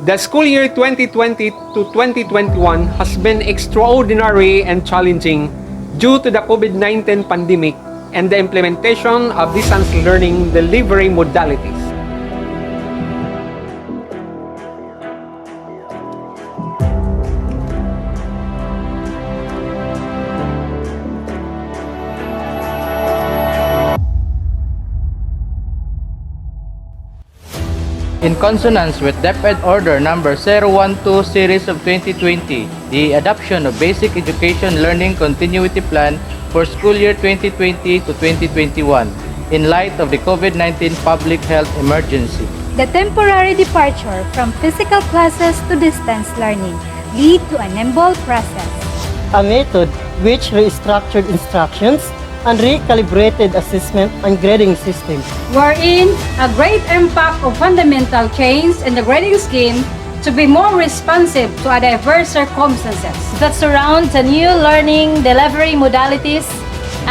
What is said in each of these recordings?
The school year 2020 to 2021 has been extraordinary and challenging due to the COVID-19 pandemic and the implementation of distance learning delivery modalities. In consonance with DepEd Order Number 012 Series of 2020, the adoption of Basic Education Learning Continuity Plan for school year 2020 to 2021 in light of the COVID-19 public health emergency. The temporary departure from physical classes to distance learning lead to a nimble process. A method which restructured instructions and recalibrated assessment and grading system. Wherein a great impact of fundamental change in the grading scheme to be more responsive to a diverse circumstances that surround the new learning delivery modalities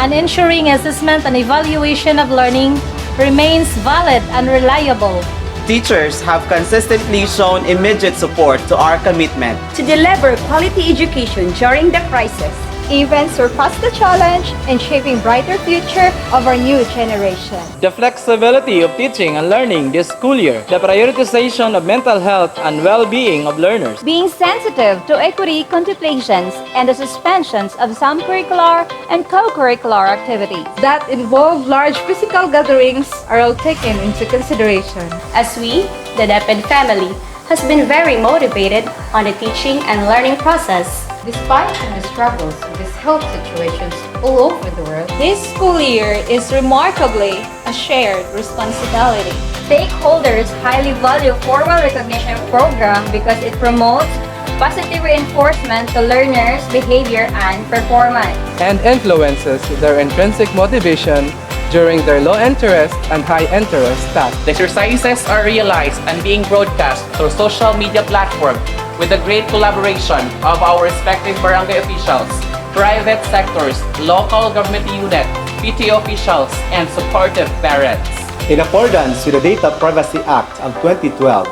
and ensuring assessment and evaluation of learning remains valid and reliable. Teachers have consistently shown immediate support to our commitment to deliver quality education during the crisis. Even surpass the challenge in shaping brighter future of our new generation. The flexibility of teaching and learning this school year, the prioritization of mental health and well-being of learners, being sensitive to equity contemplations and the suspensions of some curricular and co-curricular activities that involve large physical gatherings are all taken into consideration. As we, the DepEd family, has been very motivated on the teaching and learning process. Despite the struggles of these health situations all over the world, this school year is remarkably a shared responsibility. Stakeholders highly value formal recognition program because it promotes positive reinforcement to learners' behavior and performance, and influences their intrinsic motivation during their low interest and high interest tasks. The exercises are realized and being broadcast through social media platforms with the great collaboration of our respective barangay officials, private sectors, local government unit, PTO officials, and supportive parents. In accordance with the Data Privacy Act of 2012,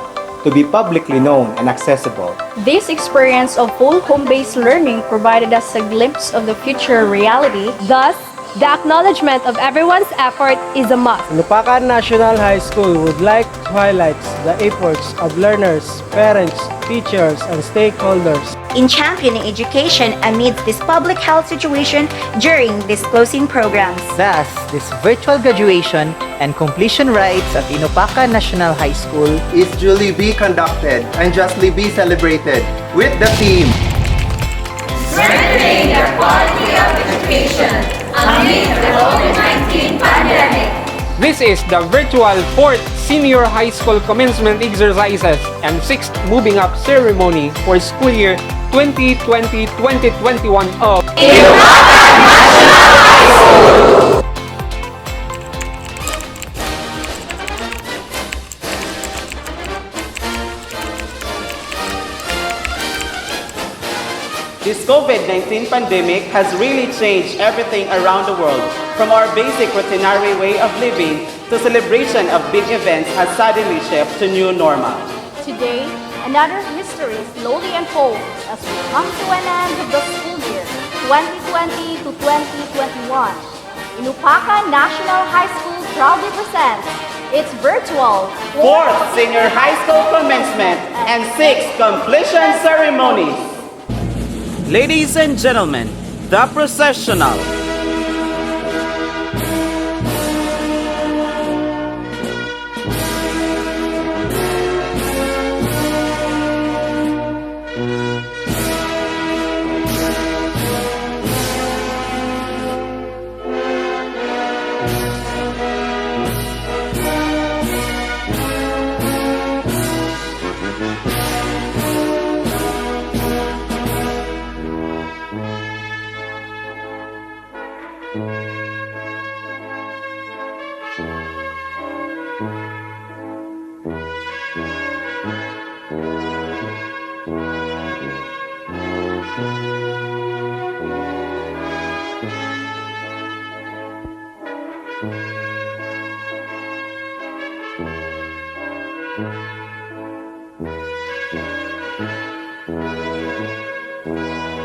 to be publicly known and accessible. This experience of full home-based learning provided us a glimpse of the future reality. Thus, the acknowledgement of everyone's effort is a must. Inupacan National High School would like to highlight the efforts of learners, parents, teachers, and stakeholders in championing education amidst this public health situation during these closing programs. Thus, this virtual graduation and completion rites at Inupacan National High School is duly be conducted and justly be celebrated with the theme Strengthening the quality of education amid the COVID-19 pandemic. This is the virtual 4th Senior High School Commencement Exercises and 6th Moving Up Ceremony for school year 2020-2021 of Inupacan National High School. This COVID-19 pandemic has really changed everything around the world, from our basic routinary way of living to celebration of big events has suddenly shifted to new normal. Today, another history slowly unfolds as we come to an end of the school year 2020 to 2021. Inupacan National High School proudly presents its virtual 4th Senior High School Commencement and 6th Completion Ceremonies. Ladies and gentlemen, the processional.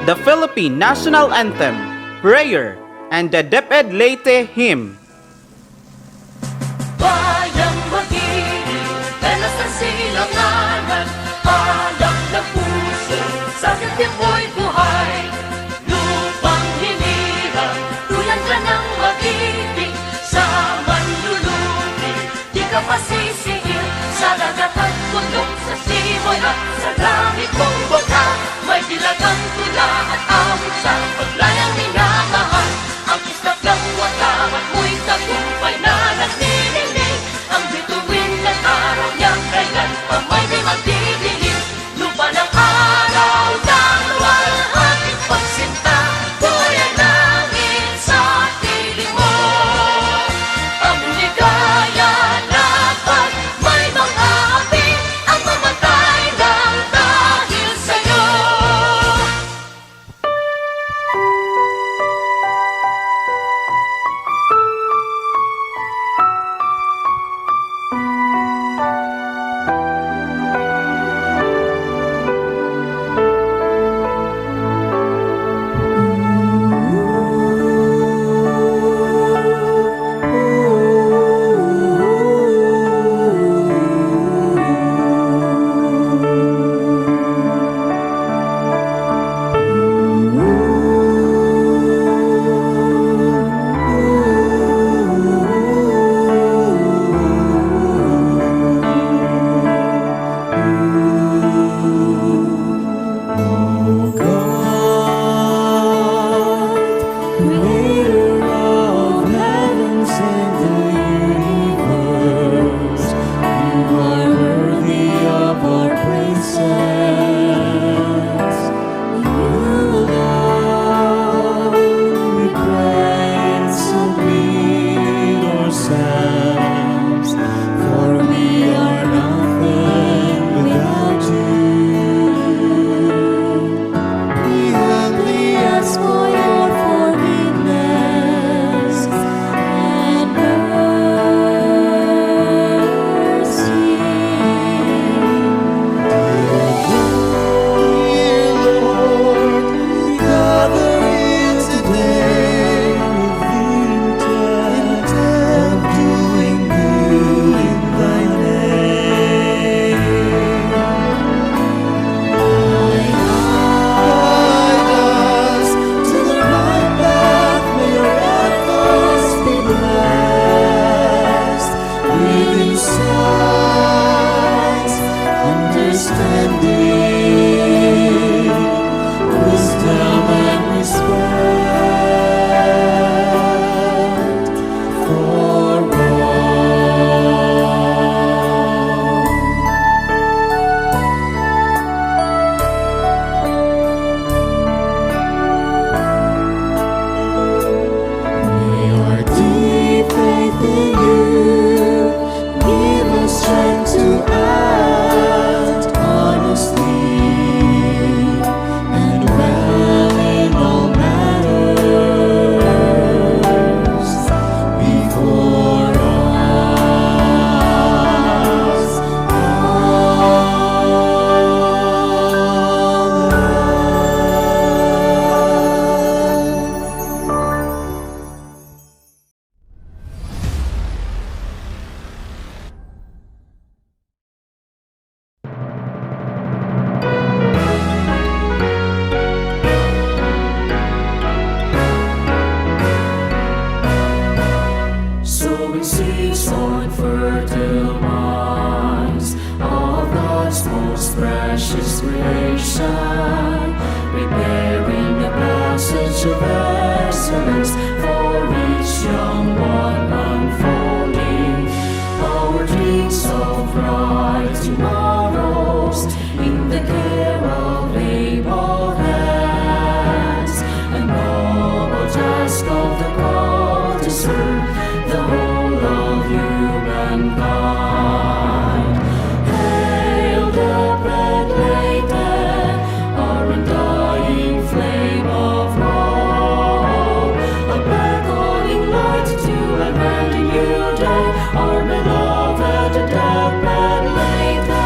the Philippine National Anthem, Prayer, and the DepEd Leyte Hymn. Bayang mag-ibig, dalas ng silanganan, alak na puso, sa ganti mo'y buhay. Lupang hinirang, tuyan ka ng mag-ibig, sa manlulubi, di ka pasisiil, sa dagat at bundok, sa simoy at sa langit mong bota, may bilagang tula at awit sa paglayang minamahal. Ang kisnak ng watawan mo'y tagumpay na nagninilig, ang bituin ng araw niya kailan pa may di magdidilim. Lupa ng araw ng luwalhating pagsinta, buhay ang langit sa piling mo. Ang ligaya dapat may mga api, ang mamatay lang dahil sa'yo. precious creation, preparing the passage of excellence for each young one unfolding. Our dreams of bright tomorrows in the care of able hands, a noble task of the call to serve the whole of humankind. Hail the red Leyte, our undying flame of hope, a beckoning light to a brand new day, our beloved DepEd Leyte.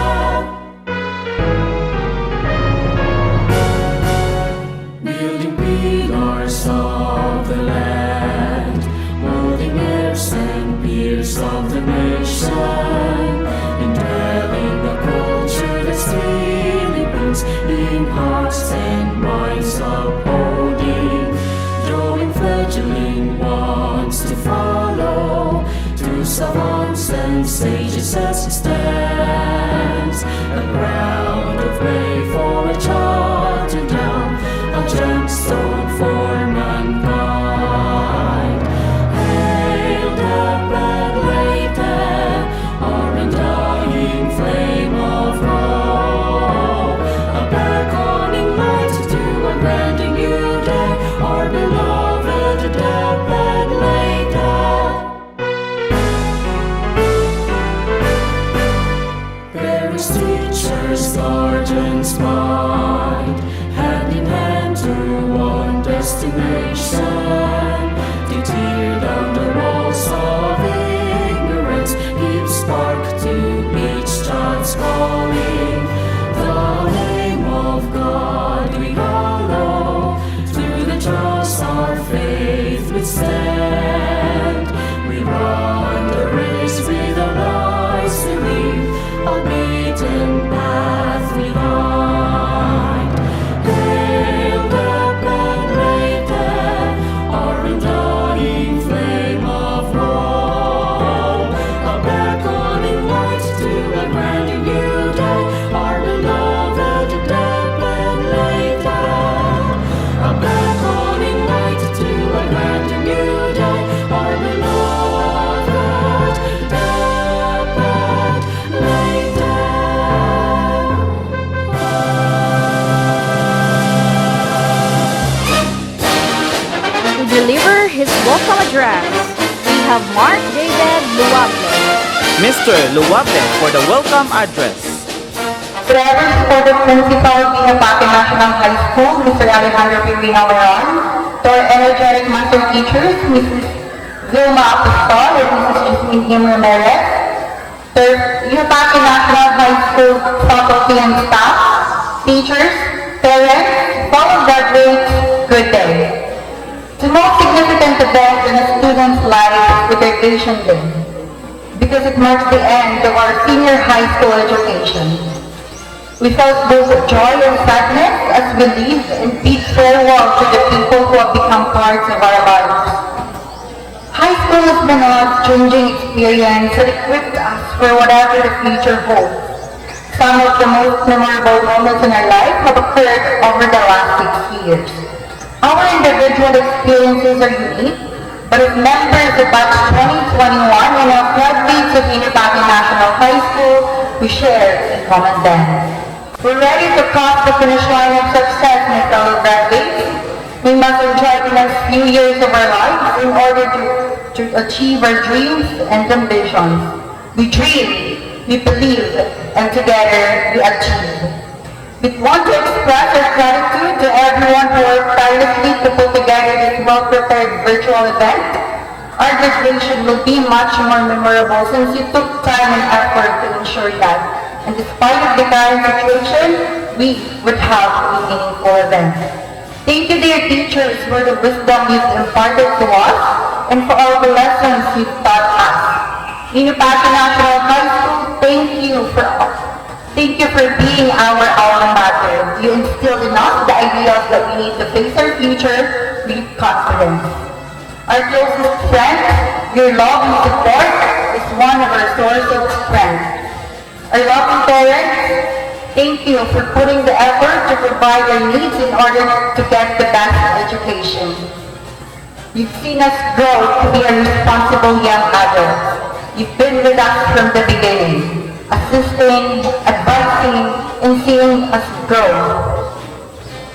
and sages as he stands. A ground of way for a child to down, a gemstone for mankind. Hail the red lady, our undying flame of hope, a beckoning light to a grand and new day, our beloved dead red lady. Parents, teachers, guardians, mind, hand in hand to one destination, to tear down the walls of ignorance, give spark to each child's calling. The name of God we hallow, through the trials our faith withstand. We run the race with our lives to leave, a beaten path behind. Hail the red lady, our undying flame of hope, a beckoning light to a grand and new day, our beloved dead red lady. A beckoning light to a grand and new day, our beloved dead red lady. To deliver his welcome address, we have Mark David Luable. Mr. Luwape for the welcome address. Forever supported Principal of Inapaque National High School, Mr. Alejandro Pirino Moron, to our energetic master teachers, Mrs. Vilma Apostol and Mrs. Jasmine Kim Ramirez, to Inapaque National High School faculty and staff, teachers, parents, fellow graduates, good day. The most significant event in a student's life is graduation day, because it marks the end of our senior high school education. We felt both joy and sadness as we leave and bid farewell to the people who have become parts of our lives. High school has been a life-changing experience that equipped us for whatever the future holds. Some of the most memorable moments in our life have occurred over the last 6 years. Our individual experiences are unique, but as members of Batch 2021 and our graduates of Inapaque National High School, we share a common bond. We're ready to cross the finish line of success, my fellow graduates. We must enjoy the next few years of our lives in order to achieve our dreams and ambitions. We dream, we believe, and together we achieve. We want to express our gratitude to everyone who worked tirelessly to put together this well-prepared virtual event. Our graduation will be much more memorable since you took time and effort to ensure that. And despite of the current situation, we would have a meaningful event. Thank you, dear teachers, for the wisdom you've imparted to us and for all the lessons you've taught us. Inapaque National High School, thank you for being our alma mater. You instilled in us the ideas that we need to face our future with confidence. Our closest friend, your love and support is one of our sources of strength. Our loving parents, thank you for putting the effort to provide our needs in order to get the best education. You've seen us grow to be a responsible young adult. You've been with us from the beginning, assisting, advising, and seeing us grow.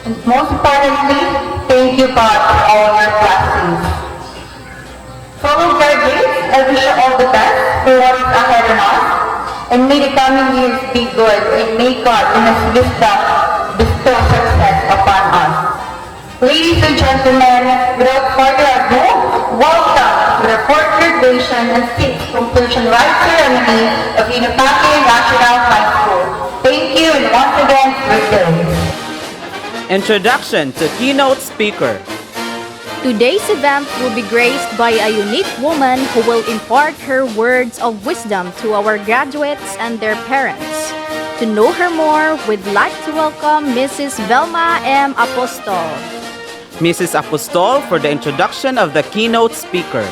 And most importantly, thank you, God, for all your blessings. Fellow graduates, I wish you all the best for what is ahead of us, and may the coming years be good, and may God in His wisdom bestow success upon us. Ladies and gentlemen, without further ado, welcome to the fourth graduation and sixth conclusion right ceremony of Inapaque National High School. Thank you, and once again, good day. Introduction to keynote speaker. Today's event will be graced by a unique woman who will impart her words of wisdom to our graduates and their parents. To know her more, we'd like to welcome Mrs. Velma M. Apostol. Mrs. Apostol for the introduction of the keynote speaker.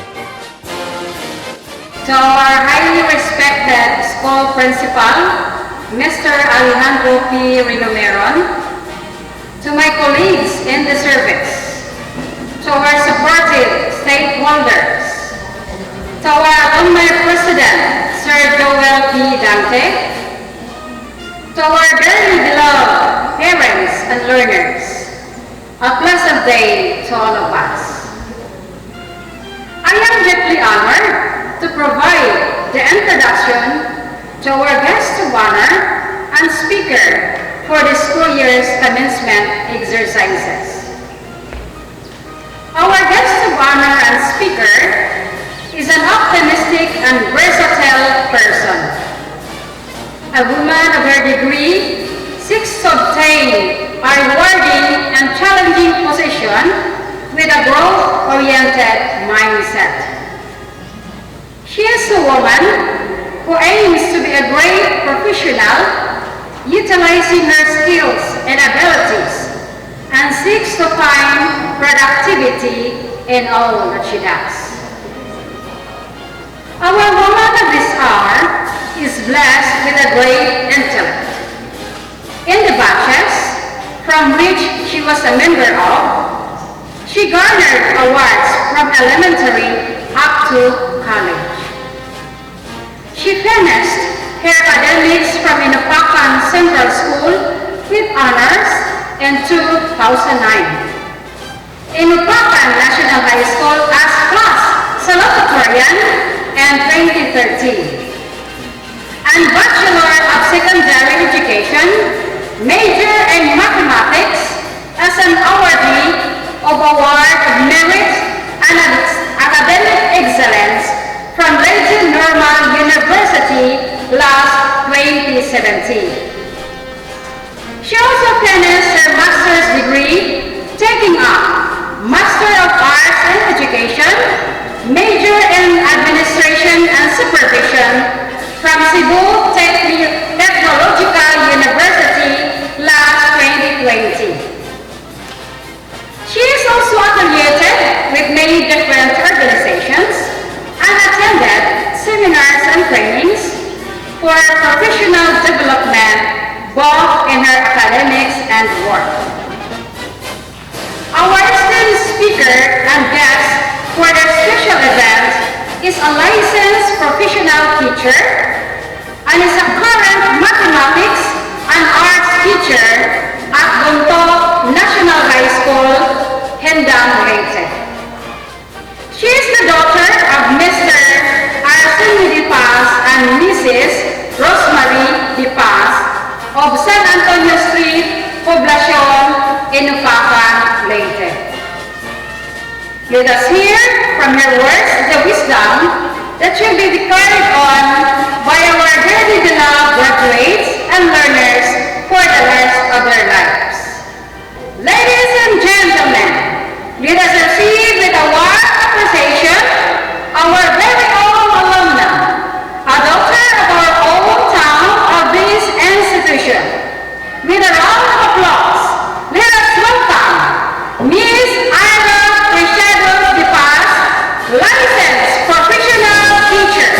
To our highly respected Principal, Mr. Alejandro P. Rinomeron, to my colleagues in the service, to our supportive stakeholders, to our alumni president, Sir Joel P. Dante, to our dearly beloved parents and learners, a pleasant day to all of us. I am deeply honored to provide the introduction to our guest of honor and speaker for the school year's commencement exercises. Our guest of honor and speaker is an optimistic and versatile person. A woman of her degree seeks to obtain a rewarding and challenging position with a growth-oriented mindset. She is a woman who aims to be a great professional, utilizing her skills and abilities, and seeks to find productivity in all that she does. Our woman of this hour is blessed with a great intellect. In the batches from which she was a member of, she garnered awards from elementary up to college. She finished her academics from Inupacan Central School with honors in 2009. Inupacan National High School as class salutatorian in 2013. And Bachelor of Secondary Education, major in mathematics as an awardee of Award of Merit and Academic Excellence from Leiden Normal University last 2017. She also finished her master's degree, taking up Master of Arts in Education, major in Administration and Supervision from Cebu Technological University last 2020. She is also affiliated with many different organizations and attended seminars and trainings for professional development both in her academics and work. Our esteemed speaker and guest for this special event is a licensed professional teacher and is a current mathematics and arts teacher at Gonto National High School, Hendang, Leyte. She is the daughter of Mr. Arsenio De Paz and Mrs. Rosemary De Paz of San Antonio Street, Poblacion, Inupacan, Leyte. Let us hear from her words the wisdom that shall be carried on by our dearly beloved graduates and learners for the rest of their lives. Ladies and gentlemen, let us receive with a warm appreciation our very own alumna, a daughter of our own town of this institution. With a round of applause, let us welcome Miss Ira Cristiano De Paz, licensed professional teacher.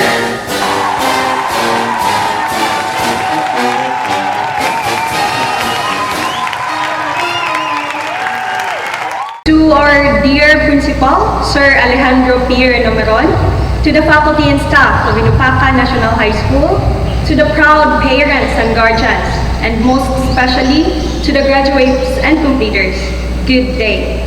To our dear Principal, Sir Alejandro P. Rinomeron, to the faculty and staff of Inupacan National High School, to the proud parents and guardians, and most especially to the graduates and completers, good day.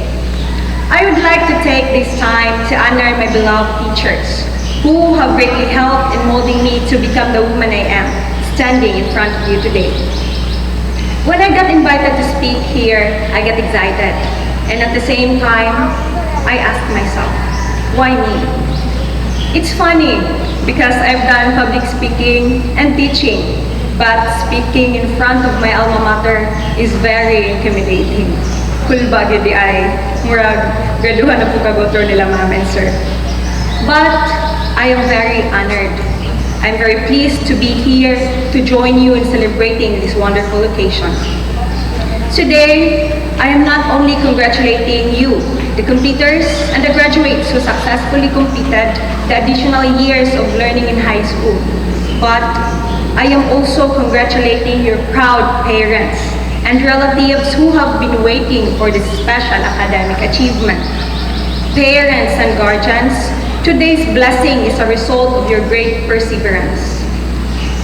I would like to take this time to honor my beloved teachers who have greatly helped in molding me to become the woman I am, standing in front of you today. When I got invited to speak here, I got excited. And at the same time, I asked myself, why me? It's funny because I've done public speaking and teaching, but speaking in front of my alma mater is very intimidating. Kulba gidi ay, murag graduhan na po kagotor nila mga sir. But I am very honored. I'm very pleased to be here to join you in celebrating this wonderful occasion. Today, I am not only congratulating you, the completers and the graduates who successfully completed the additional years of learning in high school, but I am also congratulating your proud parents and relatives who have been waiting for this special academic achievement. Parents and guardians, today's blessing is a result of your great perseverance.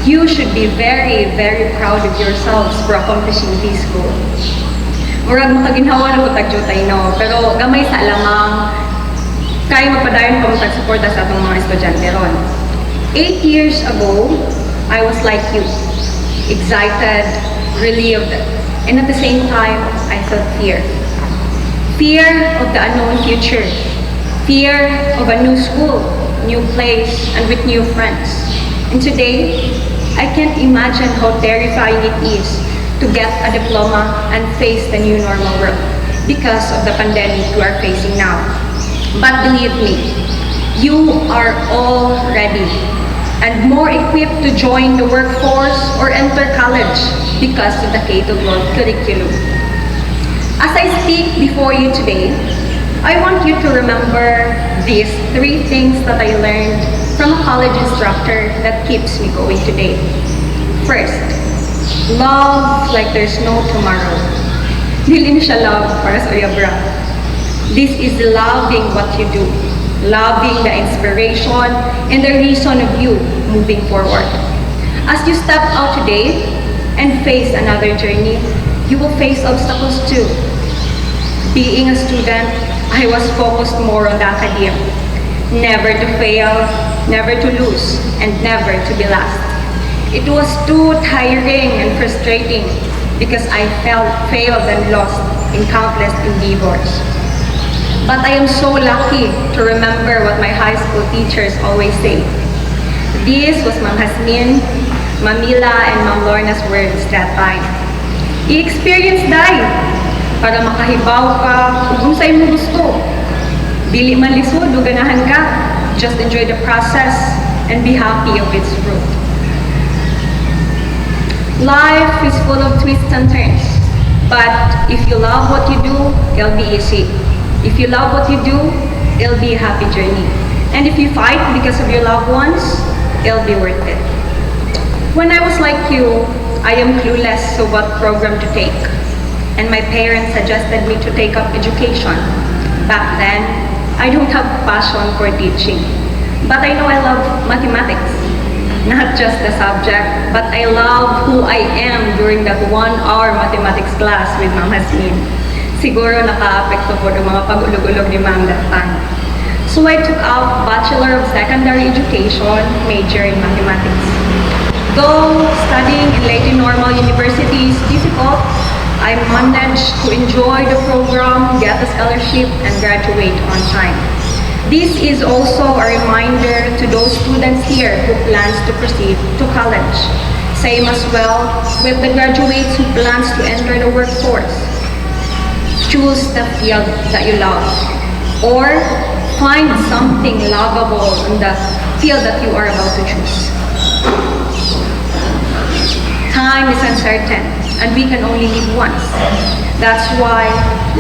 You should be very, very proud of yourselves for accomplishing this goal. Murag makaginhawa na butag jutay no, pero gamay sa alamang kaya mapadayon pa matag suporta sa atong mga estudyante ron. 8 years ago, I was like you, excited, relieved, and at the same time, I felt fear. Fear of the unknown future, fear of a new school, new place, and with new friends. And today, I can't imagine how terrifying it is to get a diploma and face the new normal world because of the pandemic we are facing now. But believe me, you are all ready and more equipped to join the workforce or enter college because of the K-12 curriculum. As I speak before you today, I want you to remember these 3 things that I learned from a college instructor that keeps me going today. First, love like there's no tomorrow. Dili na siya love para sa uyabra. This is loving what you do, loving the inspiration and the reason of you moving forward. As you step out today and face another journey, you will face obstacles too. Being a student, I was focused more on the academia. Never to fail, never to lose, and never to be last. It was too tiring and frustrating because I failed and lost in countless endeavors. But I am so lucky to remember what my high school teachers always say. This was Ma'am Hasmin, Ma'am Mila, and Ma'am Lorna's words that time. I-experience dai para makahibaw ka kung sa'yo mo gusto. Dili man lisod o ganahan ka, just enjoy the process and be happy of its fruit. Life is full of twists and turns, but if you love what you do, it'll be easy. If you love what you do, it'll be a happy journey. And if you fight because of your loved ones, it'll be worth it. When I was like you, I am clueless of what program to take. And my parents suggested me to take up education. Back then, I don't have passion for teaching. But I know I love mathematics. Not just the subject, but I love who I am during that 1-hour mathematics class with Ma'am Hasmin. Siguro naka-apekto po ng mga pag-ulog-ulog ni Ma'am that time. So I took up Bachelor of Secondary Education, major in mathematics. Though studying in Leyte Normal University is difficult, I managed to enjoy the program, get a scholarship, and graduate on time. This is also a reminder to those students here who plans to proceed to college. Same as well with the graduates who plans to enter the workforce. Choose the field that you love, or find something lovable in the field that you are about to choose. Time is uncertain, and we can only live once. That's why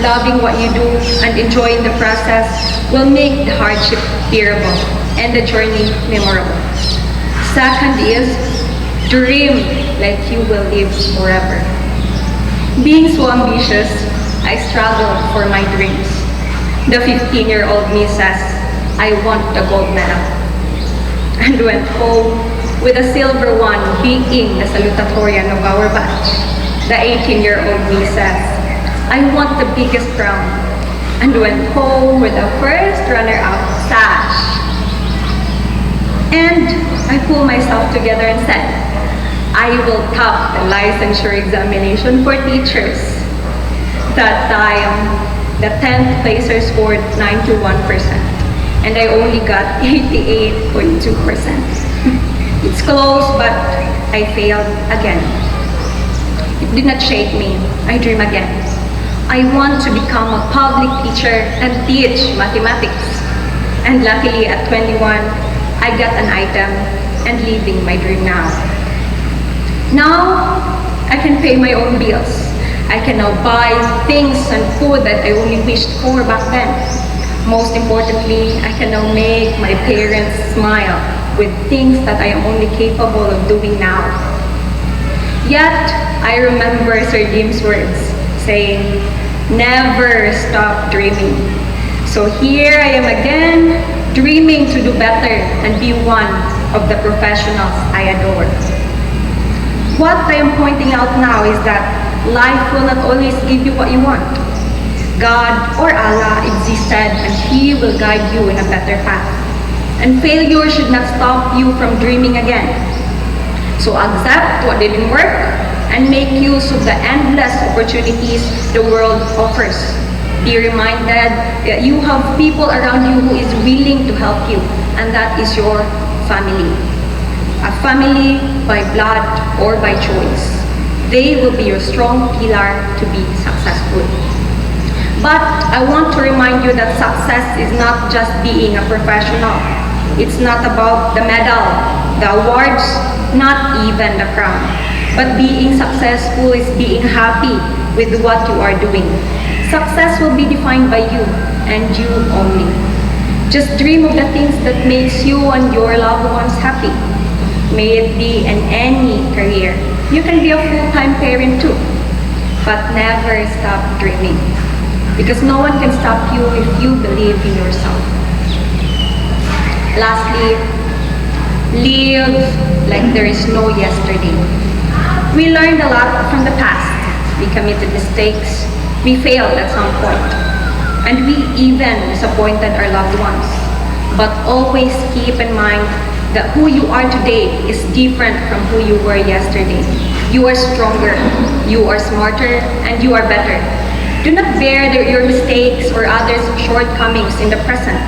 loving what you do and enjoying the process will make the hardship bearable and the journey memorable. Second is, dream like you will live forever. Being so ambitious, I struggled for my dreams. The 15-year-old me says, I want the gold medal. And went home with a silver one being the salutatorian of our batch. The 18-year-old me says, I want the biggest crown. And went home with the first runner-up sash. And I pulled myself together and said, I will top the licensure examination for teachers. That time, the 10th placer scored 91%, and I only got 88.2%. It's close, but I failed again. It did not shake me. I dream again. I want to become a public teacher and teach mathematics. And luckily at 21, I got an item and living my dream now. Now, I can pay my own bills. I can now buy things and food that I only wished for back then. Most importantly, I can now make my parents smile with things that I am only capable of doing now. Yet, I remember Sir Jim's words saying, never stop dreaming. So here I am again, dreaming to do better and be one of the professionals I adore. What I am pointing out now is that life will not always give you what you want. God or Allah existed and He will guide you in a better path. And failure should not stop you from dreaming again. So accept what didn't work and make use of the endless opportunities the world offers. Be reminded that you have people around you who is willing to help you, and that is your family. A family by blood or by choice. They will be your strong pillar to be successful. But I want to remind you that success is not just being a professional. It's not about the medal, the awards, not even the crown. But being successful is being happy with what you are doing. Success will be defined by you and you only. Just dream of the things that makes you and your loved ones happy. May it be in any career. You can be a full-time parent too. But never stop dreaming. Because no one can stop you if you believe in yourself. Lastly, live like there is no yesterday. We learned a lot from the past. We committed mistakes. We failed at some point. And we even disappointed our loved ones. But always keep in mind that who you are today is different from who you were yesterday. You are stronger, you are smarter, and you are better. Do not bear your mistakes or others' shortcomings in the present.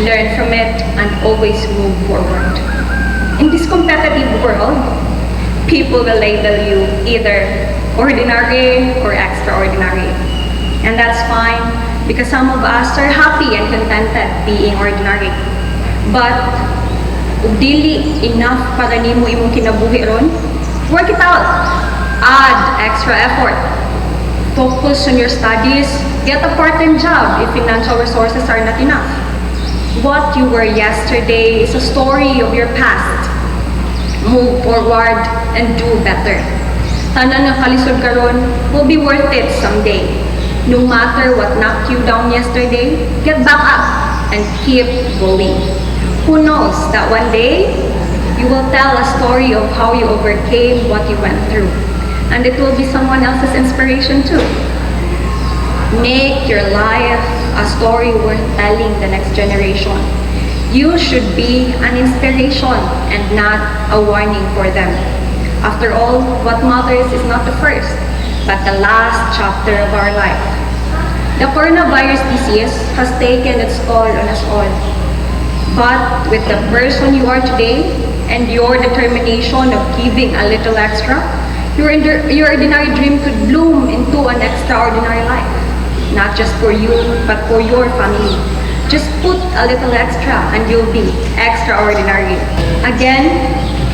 Learn from it and always move forward. In this competitive world, people will label you either ordinary or extraordinary. And that's fine because some of us are happy and contented being ordinary. But dili enough para nimo imong kinabuhi ron, work it out. Add extra effort. Focus on your studies. Get a part-time job if financial resources are not enough. What you were yesterday is a story of your past. Move forward and do better. Tanan nga kalisod karon will be worth it someday. No matter what knocked you down yesterday, get back up and keep going. Who knows that one day you will tell a story of how you overcame what you went through. And it will be someone else's inspiration too. Make your life a story worth telling the next generation. You should be an inspiration and not a warning for them. After all, what matters is not the first, but the last chapter of our life. The coronavirus disease has taken its toll on us all. But with the person you are today and your determination of giving a little extra, your ordinary dream could bloom into an extraordinary life. Not just for you, but for your family. Just put a little extra and you'll be extraordinary. Again,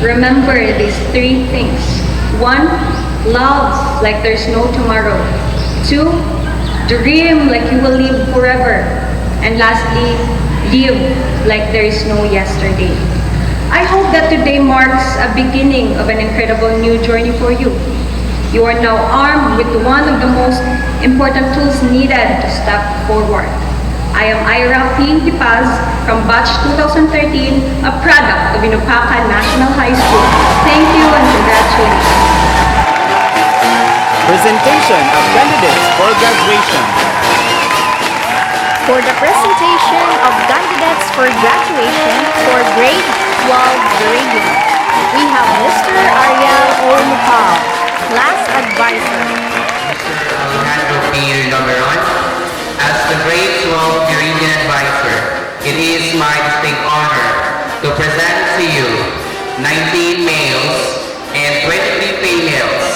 remember these three things. 1. Love like there's no tomorrow. 2. Dream like you will live forever. And lastly, live like there is no yesterday. I hope that today marks a beginning of an incredible new journey for you. You are now armed with one of the most important tools needed to step forward. I am Ira P. Dipaz from Batch 2013, a product of Inupacan National High School. Thank you and congratulations. Presentation of candidates for graduation. For the presentation of candidates for graduation for grade 12 grading, we have Mr. Ariel O. Mupal, class advisor. Mr. Alejandro P. Nomeron, as the grade 12 Meridian advisor, it is my distinct honor to present to you 19 males and 23 females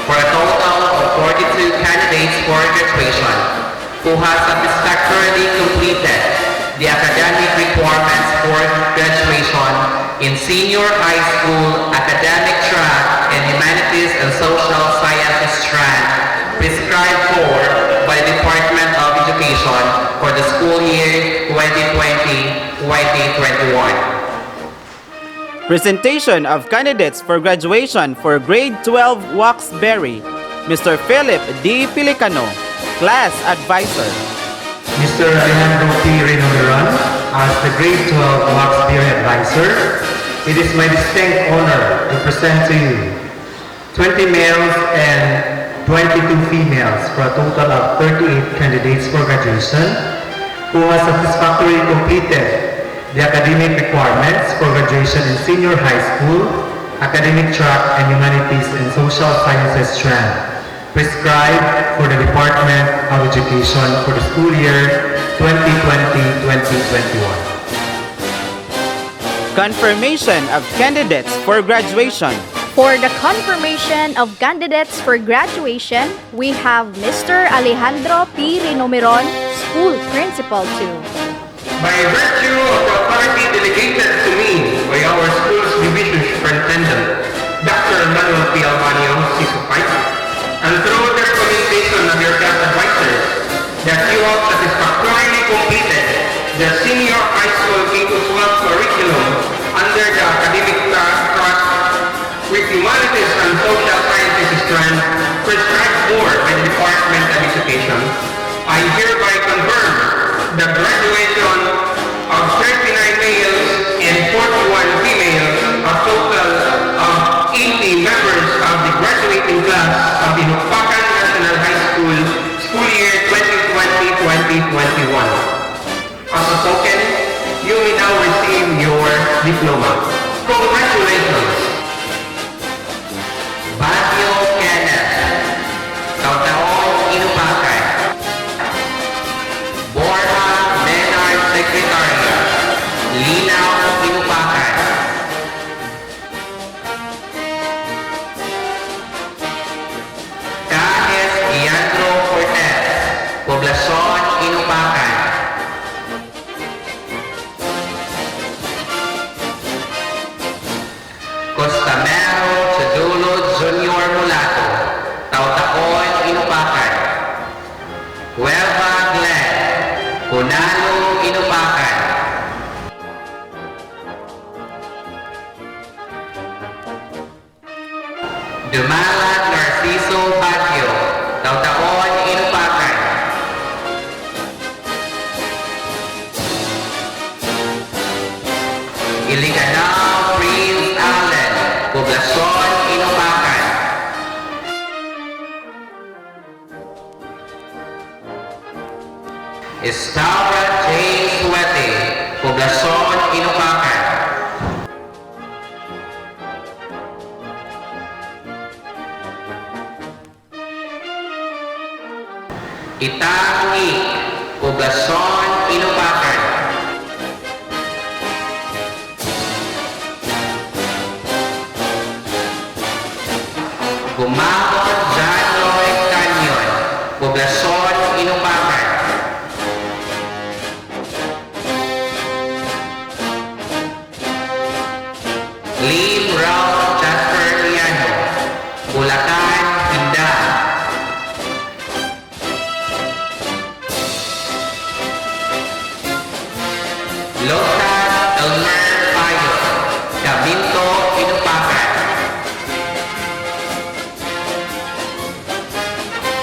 for a total of 42 candidates for graduation who have satisfactorily completed the academic requirements for graduation in senior high school academic track and humanities and social sciences track prescribed for by the Department of Education for the school year 2021. Presentation of candidates for graduation for Grade 12 Waxberry. Mr. Philip D. Pilicano, Class Advisor. Mr. Alejandro P. Renomeron, as the Grade 12 Waxberry Advisor, it is my distinct honor to present to you 20 males and 22 females for a total of 38 candidates for graduation who have satisfactorily completed the academic requirements for graduation in senior high school, academic track, and humanities and social sciences strand, prescribed for the Department of Education for the school year 2020-2021. Confirmation of candidates for graduation. For the confirmation of candidates for graduation, we have Mr. Alejandro P. Renomeron, School Principal 2. By virtue of the authority delegated to me by our school's division superintendent, Dr. Manuel P. Albanio, CISO5, and through the recommendation of your class advisors, that you have satisfactorily completed the senior high school K-12 curriculum under the academic track with humanities and social sciences strand prescribed for by the Department of Education, I hereby confirm the graduation of 39 males and 41 females, a total of 80 members of the graduating class of the Inupacan National High School, school year 2020-2021. As a token, you may now receive your diploma. Congratulations! Baguio, Kenneth, Tautaon, Inupacan. Borja Menard Secretariat, Linaw, Inupacan. Cajes Leandro Cortez, Poblacion, Inupacan. Costamero Chadulod Junior Mulato, Tautaon, Inupacan. Huelva Glen, Punalo, Inupacan. Dumalat Narciso Baguio, Tautaon, Inupacan. Iliganao Prince Allen, Poblacion, Inupacan. Estaura James Suete, Poblacion, Inupacan. Itangi, Poblacion, Inupacan. Gumamon John Lloyd Canyon, Poblacion, Inupacan. Lim Ralph Jasper Liano, Bulacan, Inda. Lotan Elmer Payo, Caminto, Inupacan.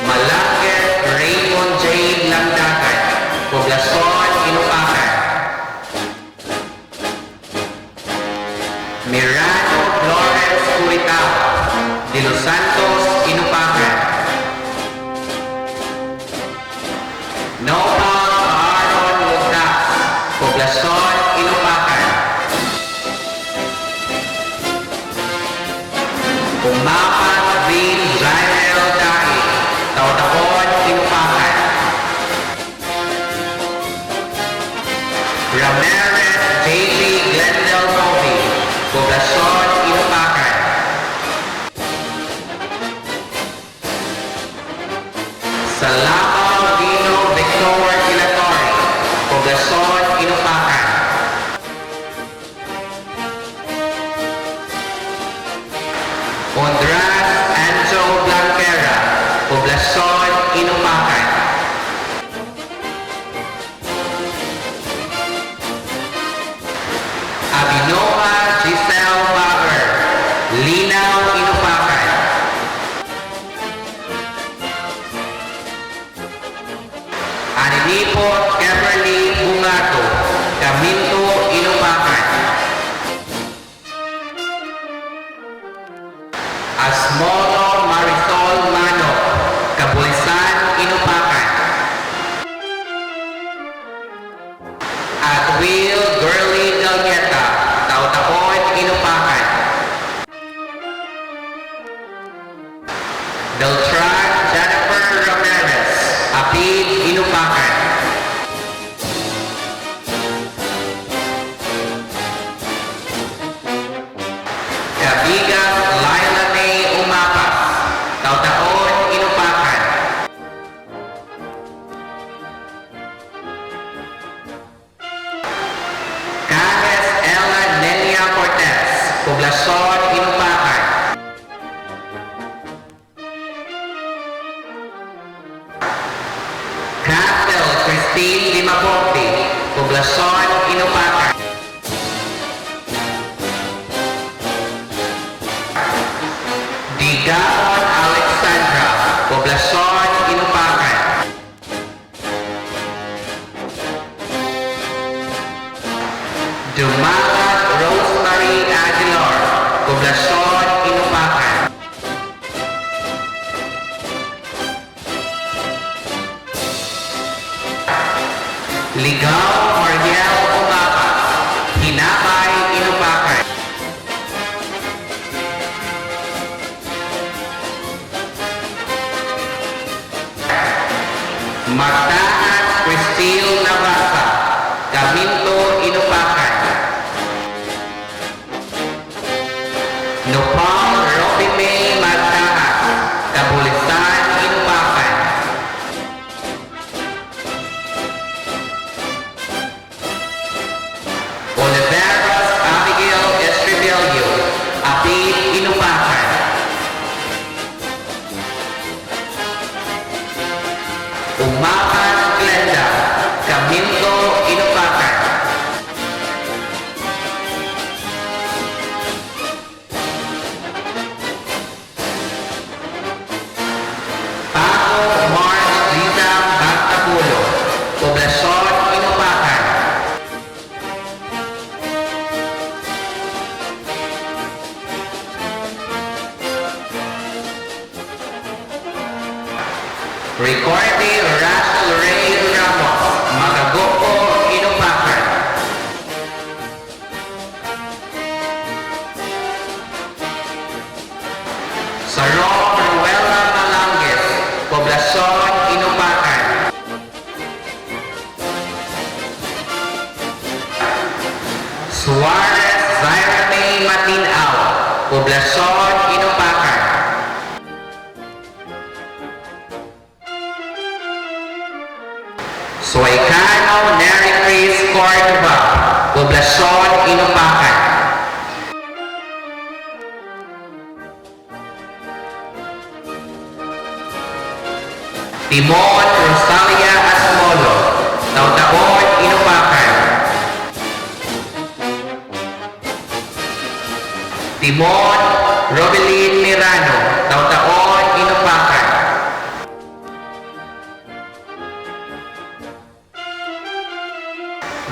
Malangit Raymond J. Landacan, Poblacion, Inupacan. Mirano Flores Curitao, De Los Santos, Inupacan. Nopal Aaron Lucas, Poblacion, Inupacan. Umapan Bill Jairel Dai, Tautaon, Inupacan. Ramirez J.P. Glendale Novi, Poblacion, Inupacan. Salamo Dino Victor Ilatori, Poblacion, Inupacan. Ondras Anjo Blanquera, Poblacion, Inupacan. Lingaw, Inupakan. Anilipot, Kimberly Bungato, Caminto, Inupakan. Asmono Marisol Mano, Kabulisan, Inupakan. At Will Gurley Dalgeta, Tautaon, Inupakan. Beltran Jennifer Ramirez, Apid, Inupakan. Kabigang Laila May Umapas, Tautaon, Inupakan. Canes Ella Nelia Cortez, Poblacion, Inupakan. Castle Christine Limaponte, Poblacion, Inupakan. Digaon Alexandra, Poblacion, Inupakan. Dumagat Rosemary Aguilar, Poblacion, Inupakan. Ligaw Mariel Umapas, Hinabay, Inupakan. Magtaan Cristil Navasa, Caminto, Inupakan. Nopal Roby May Magtaan, Kabulisan, Inupakan. Oliveros Abigail Estribilio, Apid, Inupakan. Umakan Glenda, Caminto, Inupakan. Paco Mars Liza Bagtapulo, Poblacion, Inupakan. Ricordi Rachel Ray Ramos, Magagopo, Inupakan. Sarong Ruela Malanges, Poblacion, Inupakan. Suarez Zaira May Matinao, Poblacion, Inupakan. Suwaykano Neri Chris Cordova, Poblacion, Inupakan. Timon Rosalia Asmolo, Tautaon, Inupakan. Timon Robelin Mirano, Tautaon, Inupakan.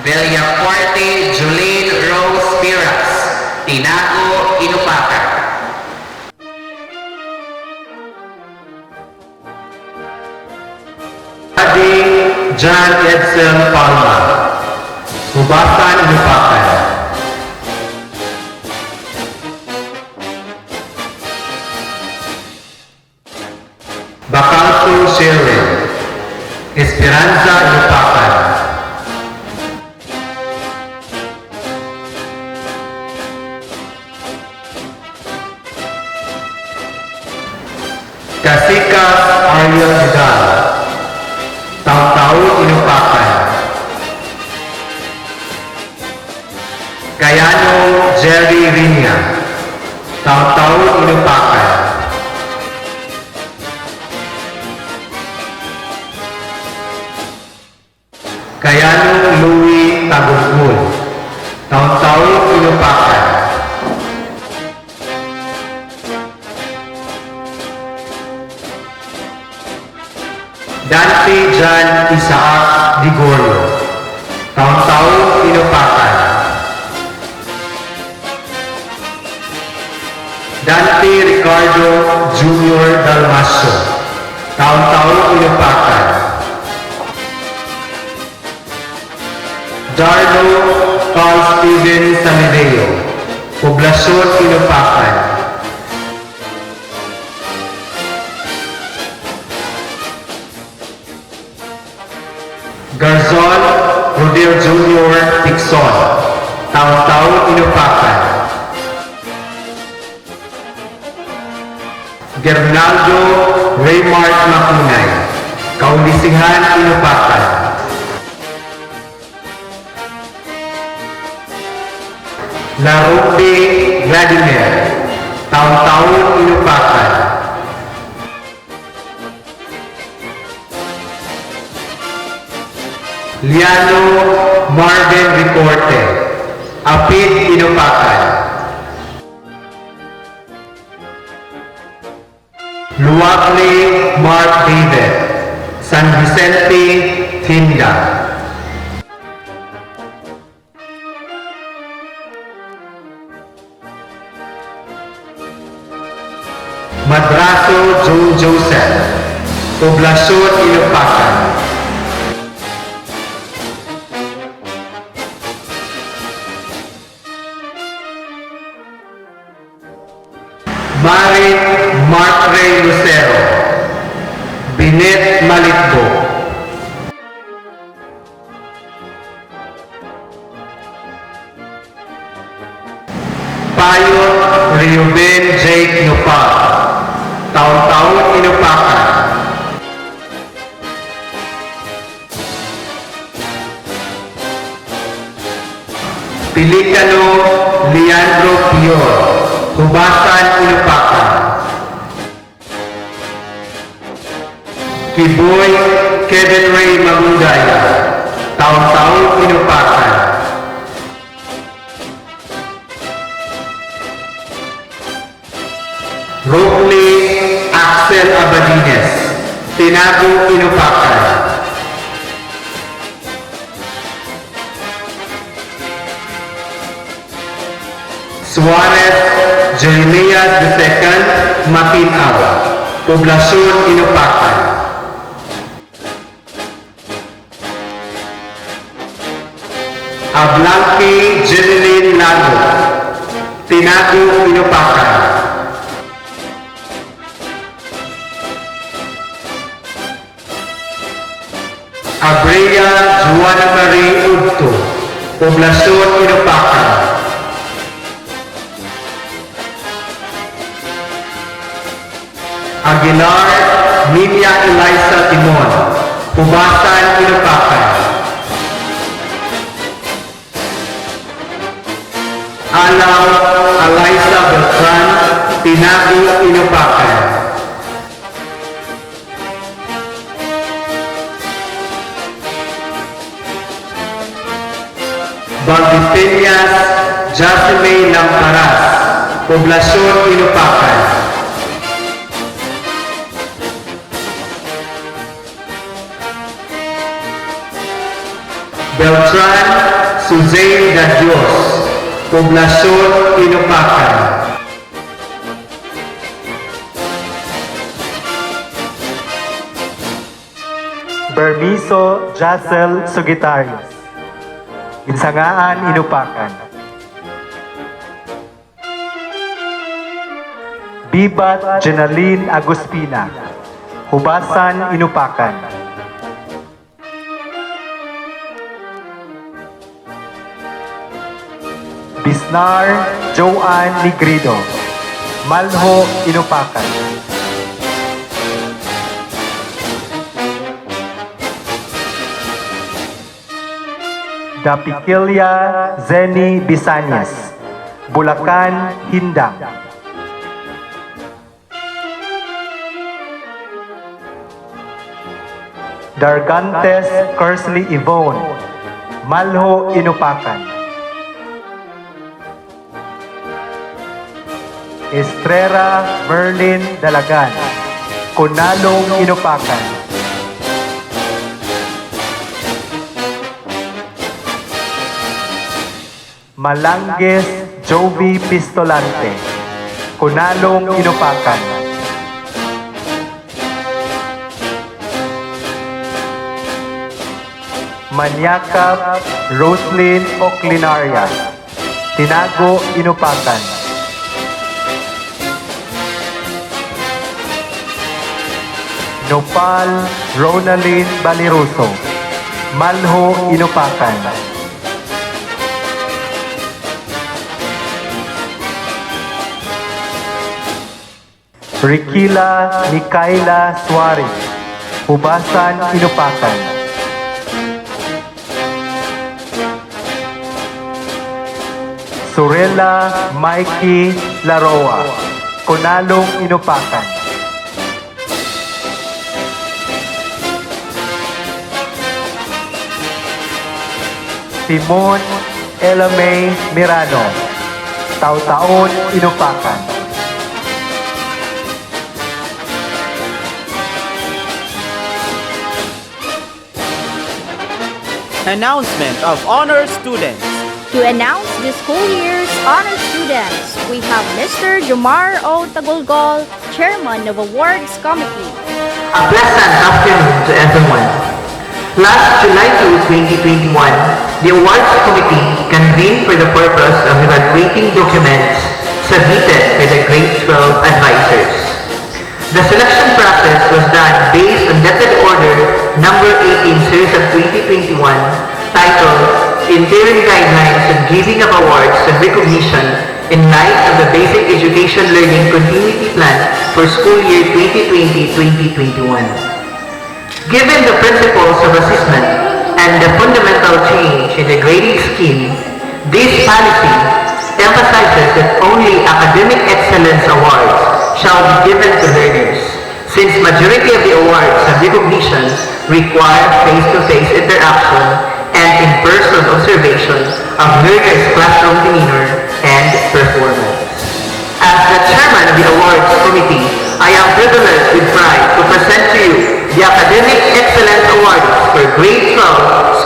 Villaforte Julene Rose Piras, Tinago, Inupakan. Ading John Edson Palma, Hubasan, Inupakan. Bakalto Sherwin, Esperanza, Inupakan. Kasikas Arya Vidal, Taw-Taw, Inupakan. Kayano Jerry Rinya, Taw-Taw, Inupakan. Kayano Louie Tagugul, Taw-Taw, Inupakan. Dante John Isaac Digorio, taon-taon Inupakan. Dante Ricardo Jr. Dalmasio, taon-taon Inupakan. Darlo Carl Steven Sanideo, Poblasyon Inupakan. Garzon Rodel Jr. Tixon, taon-taon Inupakan. Gernaldo Raymart Makunay, Kaulisihan Inupakan. Larumbe Vladimir, taon-taon Inupakan. Liano Marvin Ricorte, Apid Inupakan. Luable Mark David, San Vicente, Tinda. Madraso John Joseph, Poblasyon Inupakan. Marin Mark Ray Lucero, Binet Malitbo. Payot Reuben Jake Nopal, taon-taon Inupakan. Pelicano Leandro Pior, Hubasan Inupakan. Kiboy Kevin Ray Magundaya, taon-taon Inupakan. Roble Axel Abadines, Tinago Inupakan. Suarez Jeremias II Matinaw, Poblasyon Inupakan. Ablanque Jeneline Lalo, Tinago Inupakan. Abrea Juana Marie Udto, Poblasyon Inupakan. Aguilar Milia Eliza Timon, Hubasan Inupakan. Alaw Eliza Beltran, Tinago Inupakan. Bagdipeñas Jasmine Lamparas, Poblasyon Inupakan. Beltran Suzanne Dadios, Poblasyon Inupakan. Bermiso Jacel Sugitarios, Ginsangaan, Inupakan. Bibat Jenaline Aguspina, Hubasan, Inupakan. Bisnar Joanne Nigrido, Malho, Inupakan. Dapikilia Zeni Bisanyas, Bulacan, Hindang. Dargantes Kersley Yvonne, Malho, Inupakan. Estrera Merlin Dalagan, Kunalong, Inupakan. Malanges Jovi Pistolante, Kunalong Inupakan. Manyakap Roslyn Oclinaria, Tinago Inupakan. Nopal Ronalyn Baliruso, Malho Inupakan. Rikila Mikaela Suarez, Hubasan Inupakan. Sorella Mikey Laroa, Kunalong Inupakan. Simon Elamay Mirano, Tautaon Inupakan. Announcement of honor students. To announce this school year's honor students, we have Mr. Jomar O. Tagolgol, Chairman of Awards Committee. A pleasant afternoon to everyone. Last July 2, 2021, the Awards Committee convened for the purpose of evaluating documents submitted by the Grade 12 advisors. The selection process was done based on Letter Order Number 18 Series of 2021 titled Interim Guidelines on Giving of Awards and Recognition in Light of the Basic Education Learning Continuity Plan for School Year 2020-2021. Given the principles of assessment and the fundamental change in the grading scheme, this policy emphasizes that only academic excellence awards shall be given to learners, since majority of the awards and recognitions require face-to-face interaction and in-person observation of learners' classroom demeanor and performance. As the chairman of the awards committee, I am privileged with pride to present to you the Academic Excellence Awards for Grade 12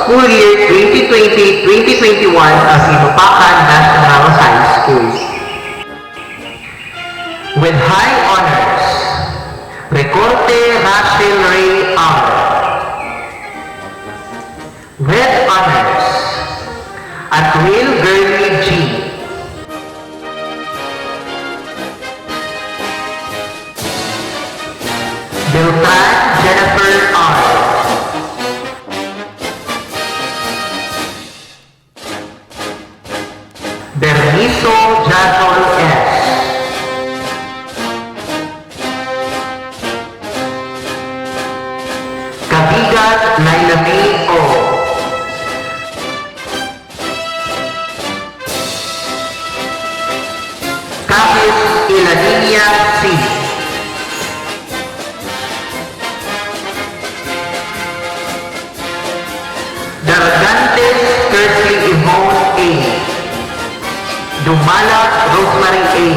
School Year 2020-2021 of Inupacan National High School. With high honors, Recorte Rachel Ray R. With honors, Atwil Gurley G. Beltran Jennifer R. Berniso Jadol S. Kabigat Lailami O. Kapis Ilaninia C. Dargantes Kirsty Yvonne A. Dumala Rosemary A.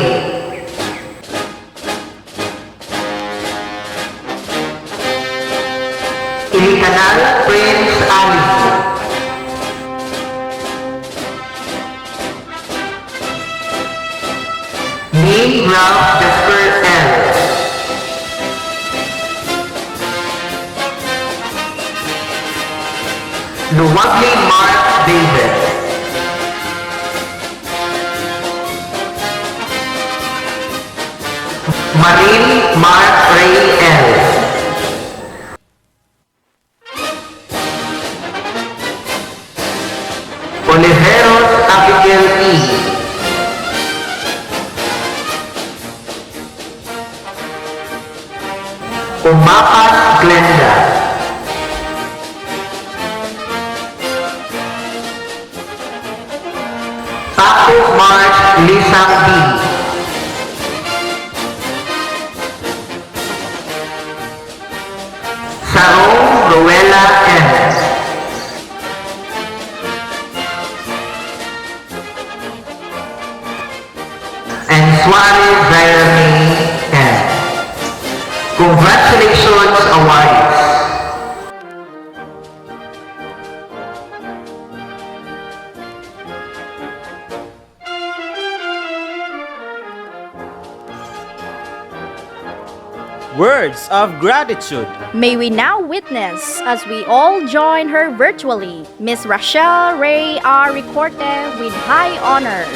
Ilikanal Prince Ali. Ning Ralph Jasper L. Luwagli Mark David. Marin Mark Ray L. Oliveros Abigail E. Umakas Glenda. Paco March Lisang D. Sarong Rowella M. And Suarez Zaira May M. Congratulations, awardees! words of gratitude. May we now witness as we all join her virtually, Miss Rachel Ray R. Ricorte with high honors.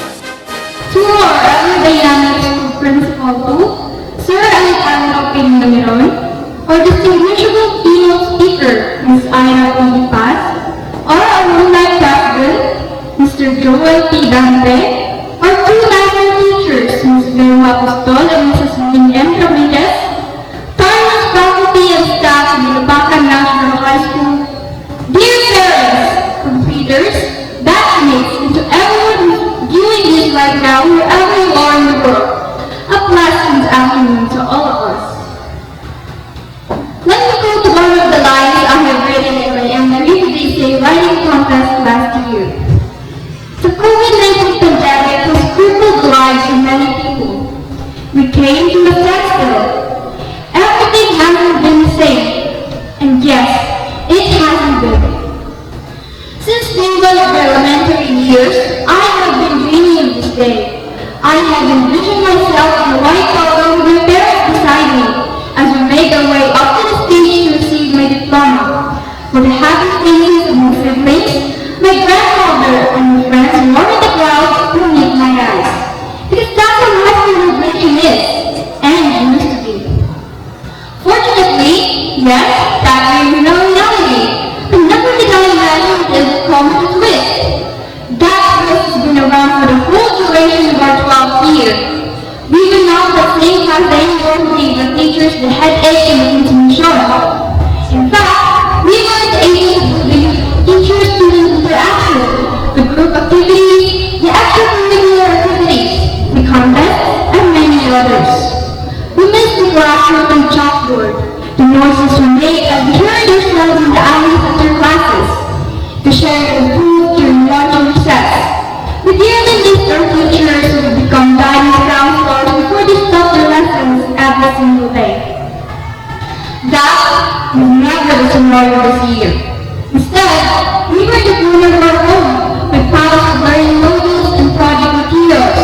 To our other dynamic school principal too, Sir Alejandro P. Numeron, our distinguishable keynote speaker, Ms. Ira P. Paz, our alumni president, Mr. Joel P. Dante, our two national teachers, Ms. Vilma Apostol and Mrs. Lynn M. Ramirez, parents, faculty, and staff of Inupacan National High School, dear parents, completers, batchmates, and to everyone who's viewing this right now, wherever you are in the world, a pleasant afternoon to all of us. Let me go to one of the lines I have written in my MWD Day writing contest last year. The COVID-19 pandemic has crippled the lives of many people. We came to a standstill. Everything hasn't been the same. And yes, it hasn't been. Since day one of elementary years, I have been dreaming of this day. I have envisioned myself in a white polo with my parents beside me as we make our way up to the stage to receive my diploma. For the happy faces of my siblings, my grandmother and my friends warm in the crowd to meet my eyes. Because that's what high school graduation is, and used to be. Fortunately, yes, that may be no reality, but never did I imagine it would come to a twist. That twist has been around for the whole duration of our 12th year. We were now the same as anyone who gave the teachers the headache and the intimidation. In fact, we weren't able to do the teacher-student interaction, the group activities, the extracurricular activities, the contests, and many others. We missed the classroom and chalkboard, the noises we made as we heard ourselves in the alleys after classes, the sharing of food during lunch and recess. We dearly missed our teachers who would become guidance counselors before they stopped their lessons every single day. That was never the scenario this year. Instead, we were the room of our home, with piles of learning modules and project materials,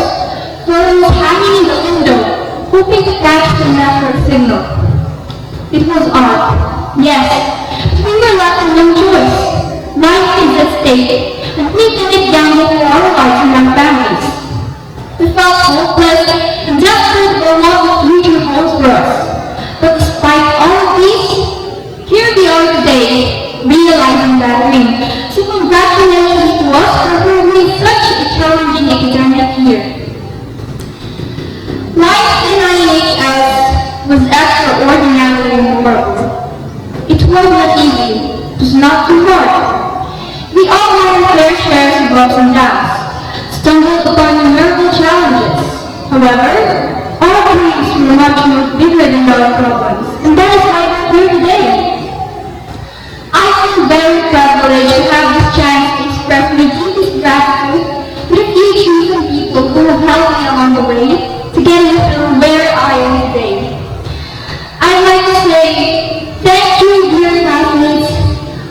photos hanging in the window, hoping to catch the network signal. It was odd. Yes, we were left with no choice. Life is at stake, and we didn't gamble for our lives and our families. We felt hopeless and desperate for what the future holds for us. But despite all of these, here we are today, realizing that dream. So congratulations to us for having such a challenging academic year. Life in INHS was extraordinary in the world. It was not easy. It was not too hard. We all had our fair shares of ups and downs, stumbled upon innumerable challenges. However, our dreams were much more bigger than our problems, and that is why we're here today. I feel very privileged to have this chance to express my deepest gratitude to the few chosen people who have helped me along the way to get me through where I am today. I'd like to say thank you, dear classmates,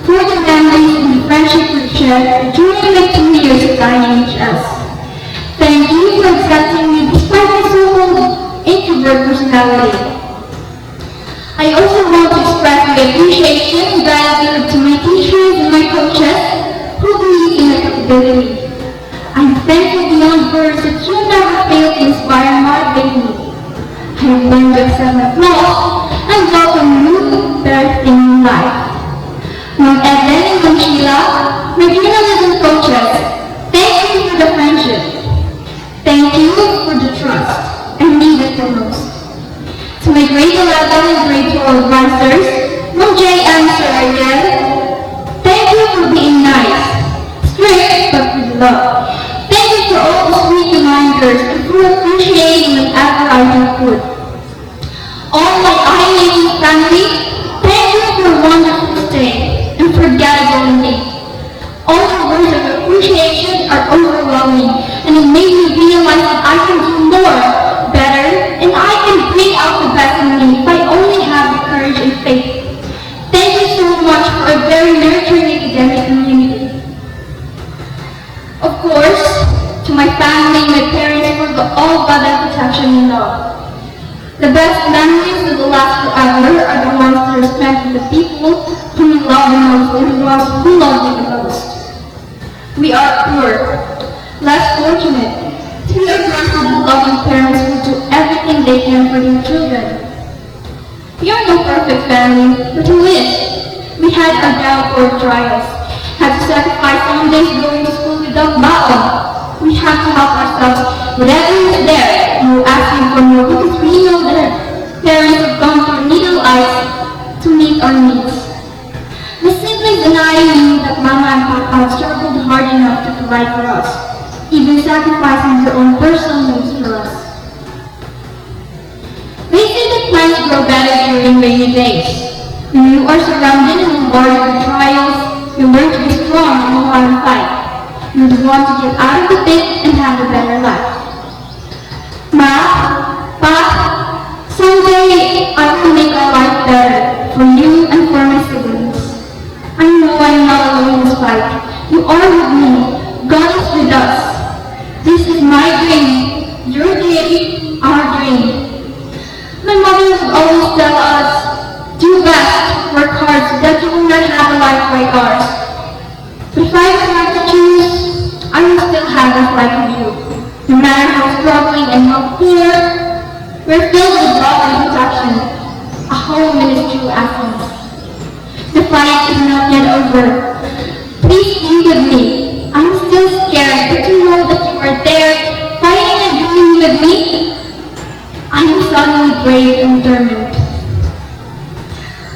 for the memories and the friendship we've shared during the 2 years at INHS. Thank you for accepting me despite my so-called introvert personality. I also want to express my appreciation and gratitude to my teachers and my coaches who believe in my capability. I'm thankful beyond words that you never fail to inspire and motivate me. I have learned to accept my flaws and welcome new, better things in life. Ma'am Evelyn and Ma'am Sheila, my journalism coaches, thank you for the friendship. Thank you for the trust. I need it the most. To my grade 11 and grade 12 advisors, Ma'am J. and Sir Ariel, thank you for being nice, strict but with love. Thank you for all the sweet reminders and for appreciating whenever I do good. All my INHS family, thank you for a wonderful stay and forgettable indeed. All the words of appreciation are overwhelming, and it made me realize that I can do more, better, and I can bring out the best in me if I only have the courage and faith. Thank you so much for a very nurturing academic community. Of course, to my family and my parents for the all-God protection and love. The best memories of will last forever are the ones that are spent with the people whom you love the most and the ones who love you the most. We are poor, less fortunate. We are blessed with loving parents who do everything they can for their children. We are no perfect family, but who is? We had our downpour trials, had to sacrifice some days going to school without baon. We have to help ourselves, whatever is there, no asking for more because we know that parents have gone through needle eyes to meet our needs. The siblings and I knew that Mama and Papa have struggled hard enough to provide for us, even sacrificing their own personal needs for us. They say that plants grow better during rainy days. When you are surrounded and bombarded with trials, you learn to be strong and know how to fight. You want to get out of the pit and have a better life. Ma, Pa, someday I will make our life better for you and for my siblings. I know I'm not alone in this fight. You are with me. God is with us. This is my dream, your dream, our dream. My mother would always tell us, do best, work hard so that you will not have a life like ours. But if I were not to choose, I would still have this life with you. No matter how struggling and how poor, we're filled with love and protection. A home in its true essence. The fight is not yet over. Please be with me. I'm still scared, but to know that you are there, fighting and doing with me, I am suddenly brave and determined.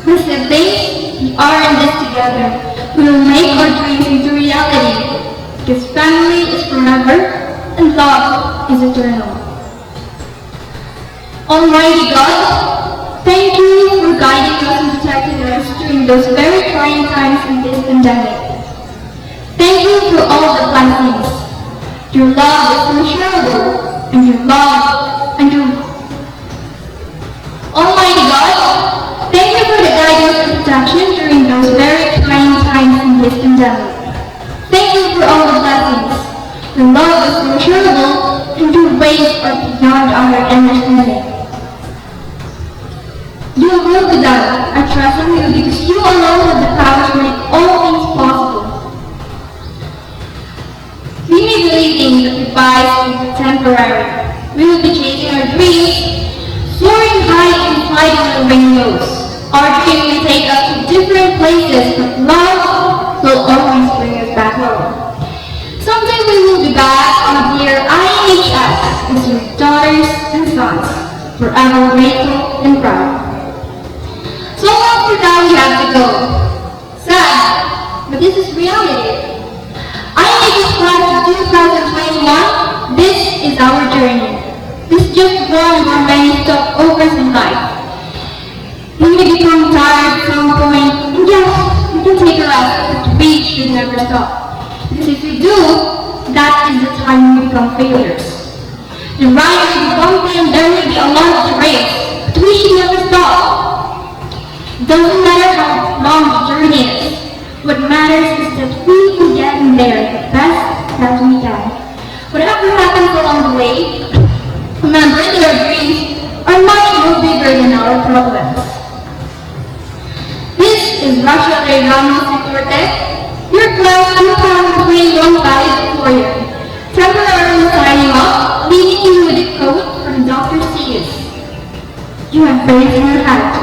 My siblings, we are in this together. We will make our dreams into reality. Because family is forever, and love is eternal. Almighty God, thank you for guiding us and protecting us during those very trying times in this pandemic. Thank you for all the blessings. Your love is immeasurable, and your love and your Almighty God, thank you for the guidance and protection during those very trying times in this pandemic. Thank you for all the blessings. Your love is immeasurable, and your ways are beyond our understanding. You will be done. I trust in you because you alone have the power to make all things possible. We may be believing that goodbyes will be temporary. We will be chasing our dreams, soaring high and flying on the rainbows. Our dreams may take us to different places, but love will always bring us back home. Someday we will be back on dear IHS as your daughters and sons, forever grateful and proud. So long for now we have to go. Sad, but this is reality. IHS class of 2021, this is our journey. This is just one of our many stopovers in life. We may become tired at some point, and yes, we can take a rest, but we should never stop. Because if we do, that is the time we become failures. The ride may be bumpy and there may be a lot of race, but we should never stop. Doesn't matter how long the journey is. What matters is that we can get in there the best that we can. Whatever happens along the way, remember that our dreams are much more bigger than our problems. This is Rachel Ray Ramos Duarte, your class 2021 valedictorian, temporarily signing off, leaving you with a quote from Dr. Seuss. You have faith in your heart.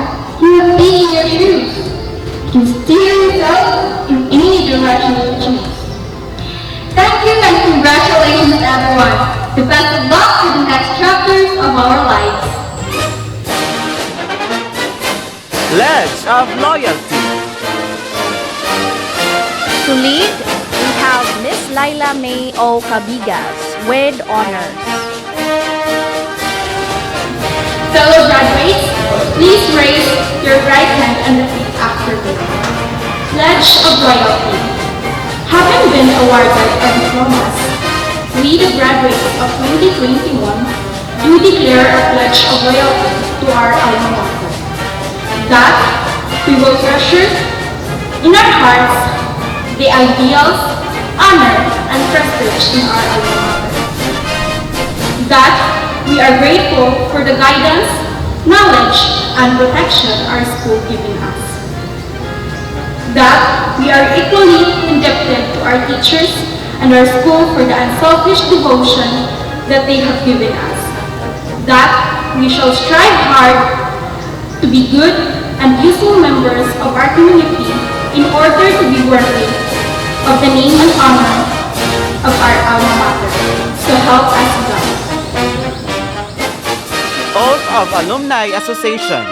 You have faith in your shoes. You can steer yourself in any direction you choose. Thank you and congratulations everyone. The best of luck for the next chapters of our lives. Pledge of Loyalty. To lead, we have Miss Laila May O. Cabigas with honors. Fellow graduates, please raise your right hand and repeat after me. Pledge of Loyalty. Having been awarded our diplomas, we, the graduates of 2021, do declare a pledge of loyalty to our alma mater. That we will treasure in our hearts the ideals, honor, and prestige in our alma mater. That we are grateful for the guidance, knowledge, and protection our school given us. That we are equally indebted to our teachers and our school for the unselfish devotion that they have given us. That we shall strive hard to be good and useful members of our community in order to be worthy of the name and honor of our alma mater. So help us God. Oath of Alumni Association.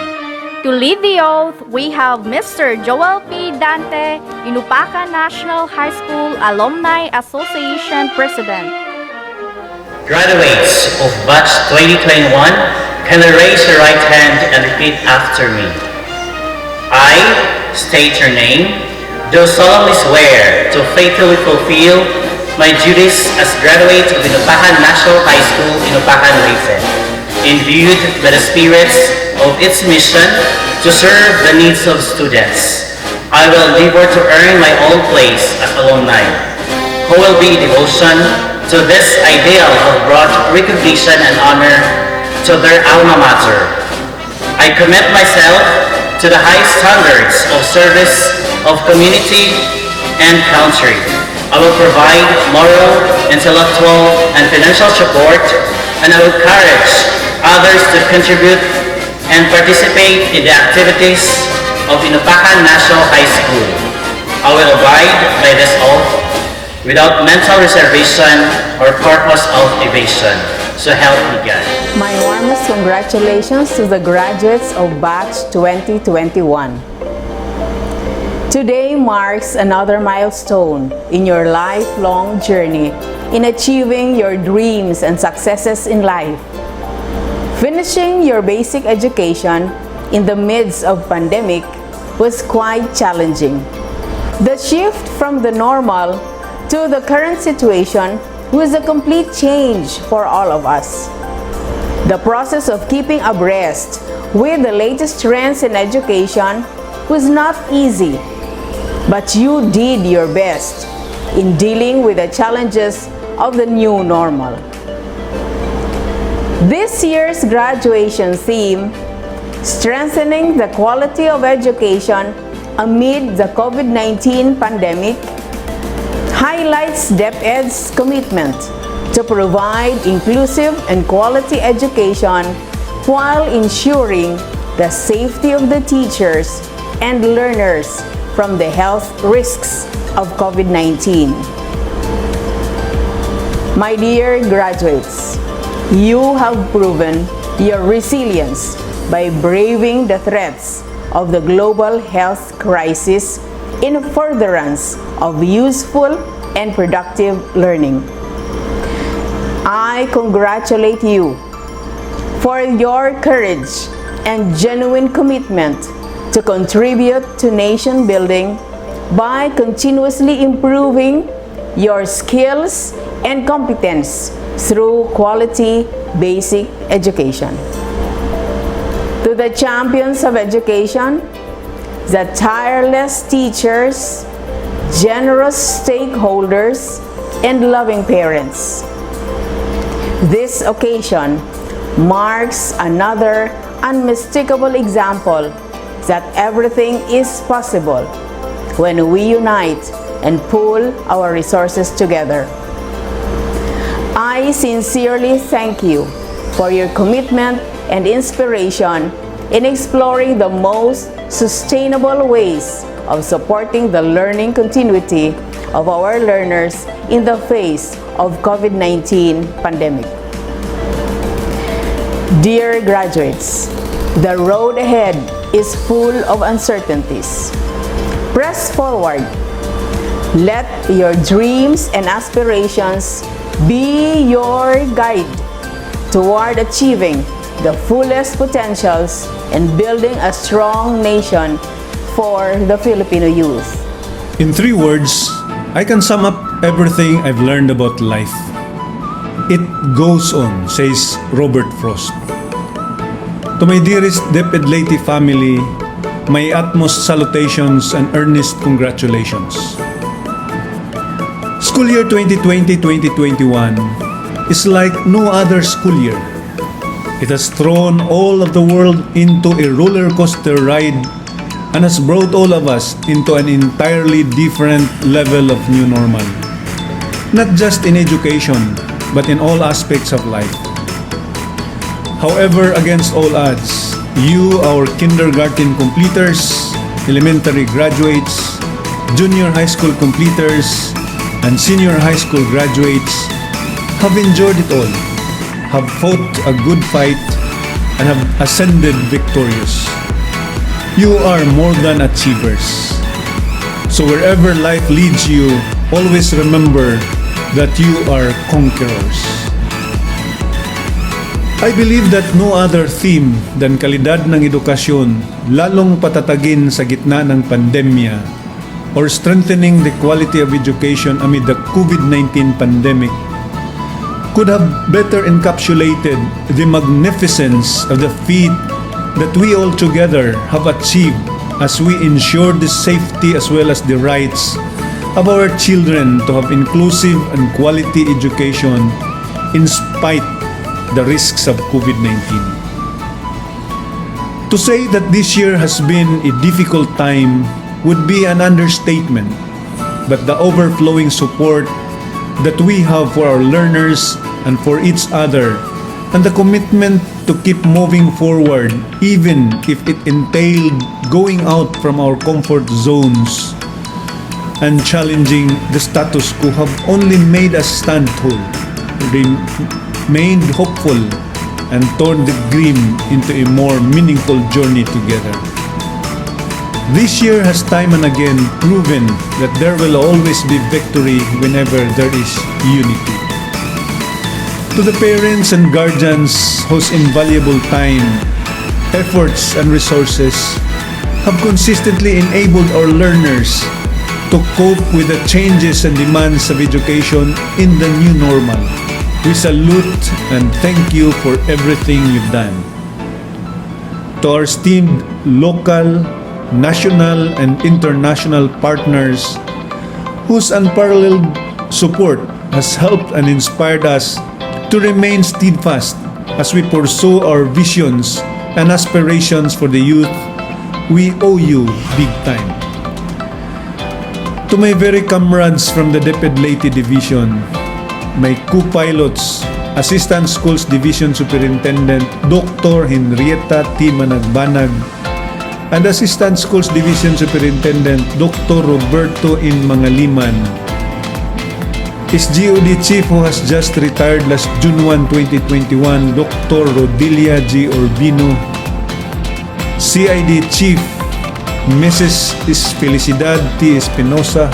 To lead the oath, we have Mr. Joel P. Dante, Inupacan National High School Alumni Association President. Graduates of Batch 2021, kindly raise your right hand and repeat after me. I state your name, do solemnly swear to faithfully fulfill my duties as graduate of Inupacan National High School, Inupacan Leyte, imbued by the spirits of its mission to serve the needs of students. I will endeavor to earn my own place as alumni, who will be devotion to this ideal of broad recognition and honor to their alma mater. I commit myself to the high standards of service of community and country. I will provide moral, intellectual, and financial support, and I will encourage others to contribute and participate in the activities of Inupacan National High School. I will abide by this oath without mental reservation or purpose of evasion. So help me God. My warmest congratulations to the graduates of Batch 2021. Today marks another milestone in your lifelong journey in achieving your dreams and successes in life. Finishing your basic education in the midst of pandemic was quite challenging. The shift from the normal to the current situation was a complete change for all of us. The process of keeping abreast with the latest trends in education was not easy, but you did your best in dealing with the challenges of the new normal. This year's graduation theme, Strengthening the Quality of Education Amid the COVID-19 Pandemic, highlights DepEd's commitment to provide inclusive and quality education while ensuring the safety of the teachers and learners from the health risks of COVID-19. My dear graduates, you have proven your resilience by braving the threats of the global health crisis in furtherance of useful and productive learning. I congratulate you for your courage and genuine commitment to contribute to nation building by continuously improving your skills and competence through quality basic education. To the champions of education, the tireless teachers, generous stakeholders, and loving parents, this occasion marks another unmistakable example that everything is possible when we unite and pool our resources together. I sincerely thank you for your commitment and inspiration in exploring the most sustainable ways of supporting the learning continuity of our learners in the face of COVID-19 pandemic. Dear graduates, the road ahead is full of uncertainties. Press forward. Let your dreams and aspirations be your guide toward achieving the fullest potentials and building a strong nation for the Filipino youth. In 3 words, I can sum up everything I've learned about life. It goes on, says Robert Frost. To my dearest DepEd Leyte family, my utmost salutations and earnest congratulations. School year 2020-2021 is like no other school year. It has thrown all of the world into a roller coaster ride and has brought all of us into an entirely different level of new normal. Not just in education, but in all aspects of life. However, against all odds, you, our kindergarten completers, elementary graduates, junior high school completers, and senior high school graduates have enjoyed it all, have fought a good fight, and have ascended victorious. You are more than achievers. So wherever life leads you, always remember that you are conquerors. I believe that no other theme than kalidad ng edukasyon, lalong patatagin sa gitna ng pandemya, or strengthening the quality of education amid the COVID-19 pandemic, could have better encapsulated the magnificence of the feat that we all together have achieved as we ensure the safety as well as the rights of our children to have inclusive and quality education in spite the risks of COVID-19. To say that this year has been a difficult time would be an understatement, but the overflowing support that we have for our learners and for each other, and the commitment to keep moving forward even if it entailed going out from our comfort zones and challenging the status quo, have only made us stand tall, remained hopeful, and turned the dream into a more meaningful journey together. This year has time and again proven that there will always be victory whenever there is unity. To the parents and guardians whose invaluable time, efforts, and resources have consistently enabled our learners to cope with the changes and demands of education in the new normal, we salute and thank you for everything you've done. To our esteemed local, national, and international partners whose unparalleled support has helped and inspired us to remain steadfast as we pursue our visions and aspirations for the youth, we owe you big time. To my very comrades from the DepEd Leyte Division, my co-pilots, Assistant Schools Division Superintendent Dr. Henrietta T. Managbanag, and Assistant Schools Division Superintendent Dr. Roberto N. Mangaliman, SGOD Chief who has just retired last June 1, 2021, Dr. Rodilia G. Urbino, CID Chief Mrs. Felicidad T. Espinosa,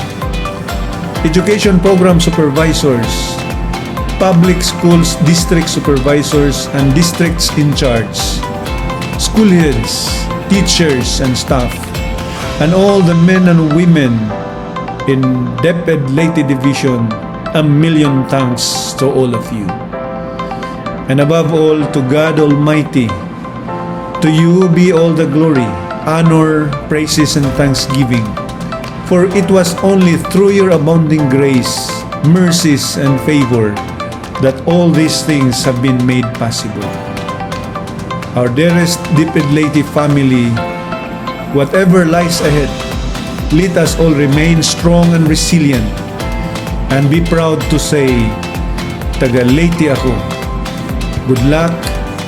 Education Program Supervisors, Public Schools District Supervisors and Districts in Charge, School Heads, Teachers and staff, and all the men and women in DepEd Leyte Division, a million thanks to all of you. And above all, to God Almighty, to you be all the glory, honor, praises, and thanksgiving. For it was only through your abounding grace, mercies, and favor that all these things have been made possible. Our dearest DepEd Leyte family, whatever lies ahead, let us all remain strong and resilient and be proud to say, Taga Leyte ako. Good luck,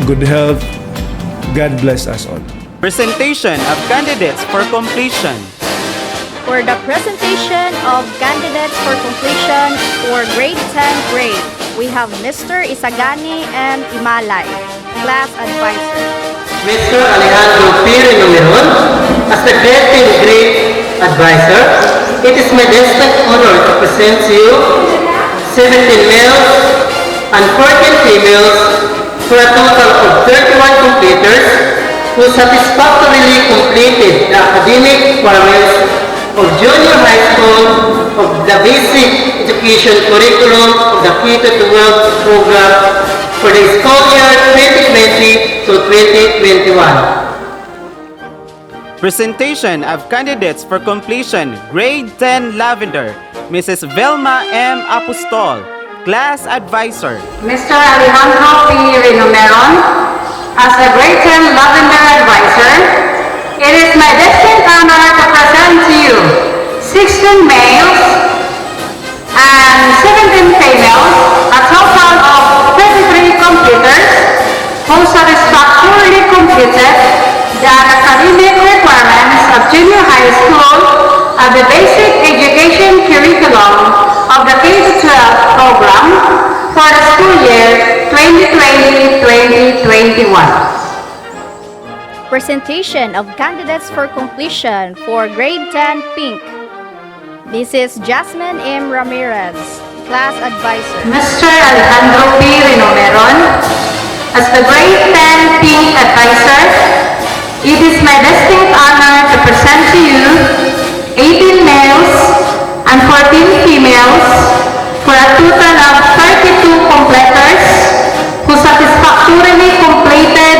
good health, God bless us all. Presentation of candidates for completion. For the presentation of candidates for completion for grade 10 grade, we have Mr. Isagani and Imalay, class advisor. Mr. Alejandro P. Numeron, as the grade 10 grade advisor, it is my distinct honor to present to you 17 males and 14 females for a total of 31 completers who satisfactorily completed the academic requirements of junior high school of the basic education curriculum of the K-12 program for the school year 2020 to 2021. Presentation of candidates for completion, grade 10 Lavender, Mrs. Velma M. Apostol, class advisor. Mr. Alejandro P. Renomeron, as the Grade 10 Lavender Advisor, it is my distinct honor to present to you 16 males and 17 females, a total of 33 computers who satisfactorily completed the academic requirements of junior high school of the basic education curriculum of the K-12 program for the school year 2020-2021. Presentation of candidates for completion for Grade 10 Pink. Mrs. Jasmine M. Ramirez, Class Advisor. Mr. Alejandro P. Rinomeron, as the Grade 10 Pink Advisor, it is my distinct honor to present to you 18 males and 14 females for a total of 32 completers who satisfactorily completed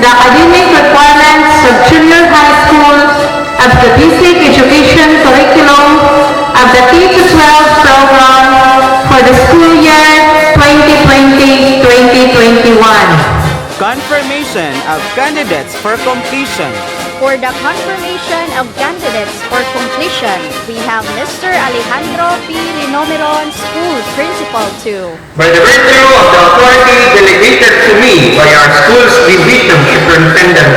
the academic requirements of junior high school of the basic education curriculum of the K-12 program for the school year 2020-2021. Confirmation of candidates for completion. For the confirmation of candidates for completion, we have Mr. Alejandro P. Rinomeron, School Principal 2. By the virtue of the authority delegated to me by our school's division superintendent,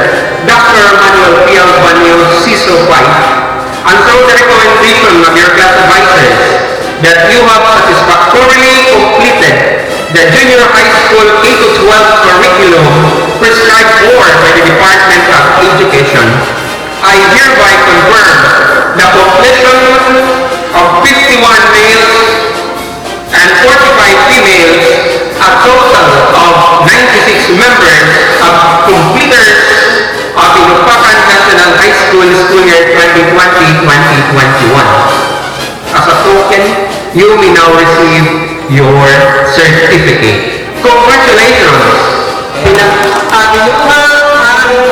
Dr. Manuel P. Albanio Ciso White, and through the recommendation of your class advisors, that you have satisfactorily completed the junior high school K-12 curriculum prescribed for by the Department of Education, I hereby confirm the completion of 51 males and 45 females, a total of 96 members of completers of Inupacan National High School school year 2020-2021. As a token, you may now receive your certificate. Congratulations! Pinag-abinuha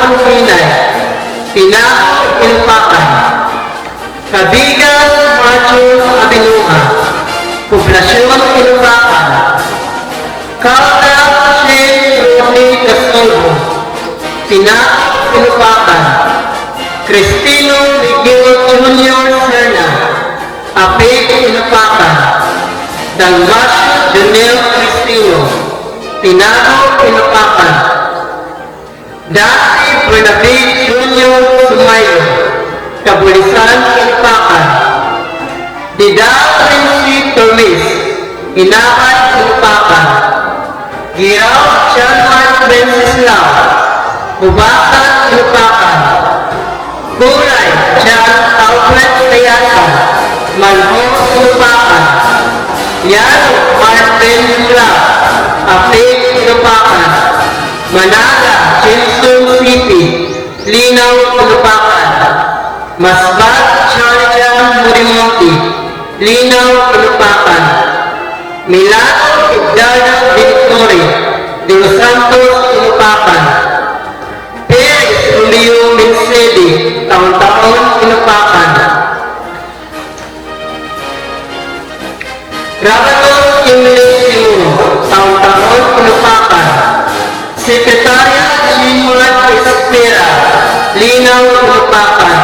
ang Pinay, Pinag-Inupacan, Kabigan Matthew Abinuha, Poblasyon Inupacan, Calda Shane Rodney Casolvo, Pinag-Inupacan, Cristino Miguel Jr. Serna, Apig Inupacan, Dalmasio Janelle Cristino, Tinago Inupacan, Dati Bernabé Jr. Sumayo, Kabulisan Inupacan, Dida Princy Tormes, Inakan Inupacan, Giraw Chanman Wenceslao, Bubatan Inupacan, Kuray Jan Alfred Tayasan, Manhong Inupacan, Yan Martin Clark, Apig Inupacan, Manala Jinsun City, Linaw Inupacan, Masbat Georgia Murimonti, Linaw Inupacan, Milano Igdana Victory, De Los Santos Inupacan, Perez Julio Minsedi, Taon-Taon Inupacan, Rabatos Kimilesimo, Taon-Taon Inupacan, Sekretariat Limuan Espera, Linaw Inupacan,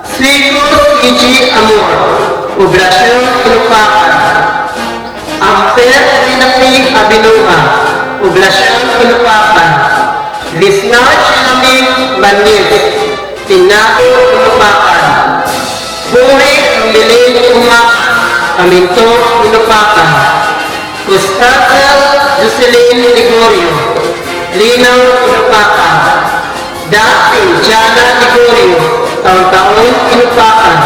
Swigos Iji Amor, Poblasyon Inupacan, Amper Pinapig Abinuha, Poblasyon Inupacan, Lisnach Lamig Banis, Tinago Inupacan, Puri Milin Umakan, Aminto Inupacan, Constanza Jocelyn Ligorio, Linaw Inupacan, Dati Jana Ligorio, Taon-Taon Inupacan,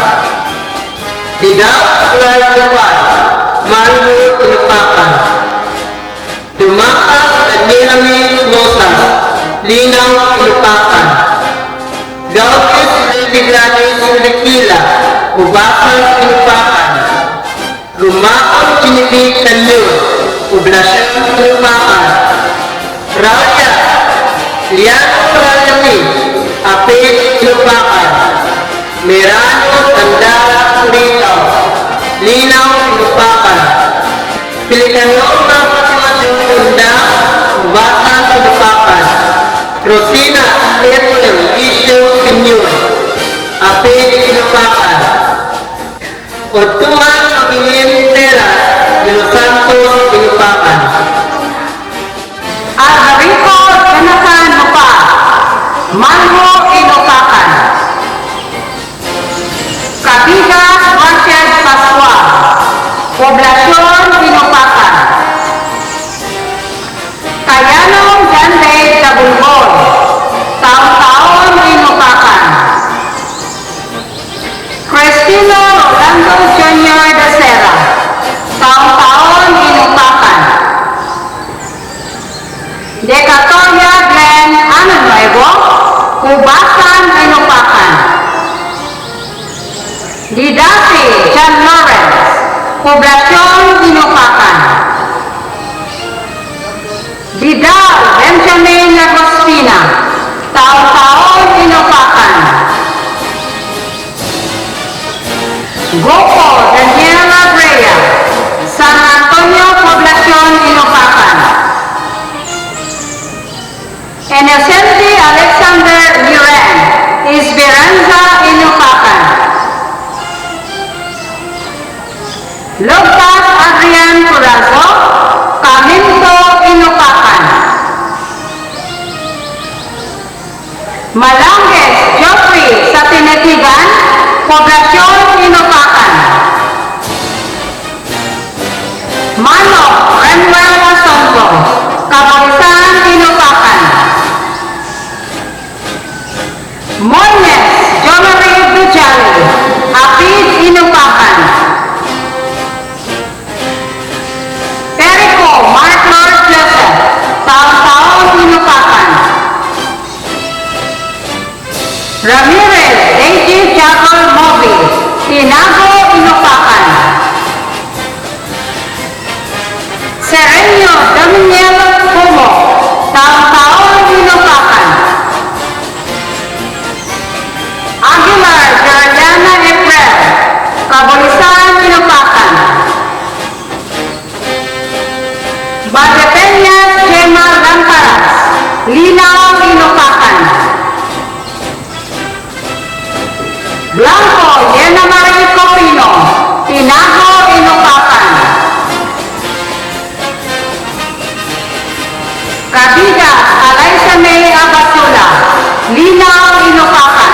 Dida Clark Luwan, Mario Inupacan, Dumaka Danilami Mosas, Linaw Inupacan, Gaukis Ligrani Sulikila, Ubakan Inupacan, Rumakang Chinibig Tanyo, Poblasyon Inupacan, Raya, Liano Rayami, Apig Inupacan, Merano Tandara Curitaw, Linaw Inupacan, Pilikanong Mapatimadong Unda, Ubakan Inupacan, Rosina Ethel Isyo Senior, Apig Inupakan. Otuhan Pangilin Tera de los Santos Inupakan. Alvarico Jonathan Lupa, Manho Inupakan. Cabigas Rachel Pascual, Poblacion Inupakan. Kayanong Jande Tabulbol, Taon-Taon Inupakan. Cristino Rolando Jr. de Serra, Taon-Taon Inupakan. Decatoria Glenn Ano Nuevo, Kubasan Inupakan. Didasi John Lawrence, Poblacion Inupakan. Vidal Benjamin Agostina, Taon-Taon Inupakan. Gopo Daniela Brea, San Antonio Poblacion Inupakan. Innocente Alexander Liren, Esperanza Inupakan. Lucas Adrian Curazo, Caminto Inupakan. Malanges Geoffrey sa Tinitigan, Poblacion Inupakan. Manok Renuel Asondo, Kaburisan Inupakan. Moines Jomarie Bujali, Apid Inupakan. Perico Mark Lord Joseph, Taon-Taon Inupakan. Ramirez David Jacob Moby, Tinago Inupakan. Serenio Dominiel Pumo, Taon-Taon Inupakan. Aguilar Jordana Efrel, Kabulisan Inupakan. Valdepeñas Gemma Lancaras, Linaw Inupakan. Blanco Yena Marie Copino, Tinago Inupakan. Cabigas Alaysa May Abasula, Linaw Inupakan.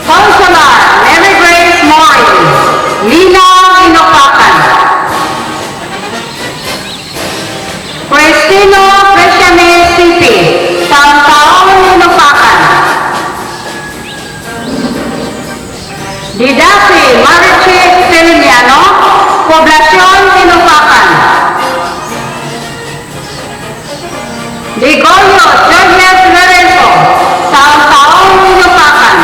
Consular Mary Grace Morris, Linaw Inupakan. Cristino Presiame Sipi, Taon-Taon Inupakan. Didasi Marichi Feliniano, Poblacion Inupakan. Ligorio Julius Lorenzo, Taon-Taon Inupakan.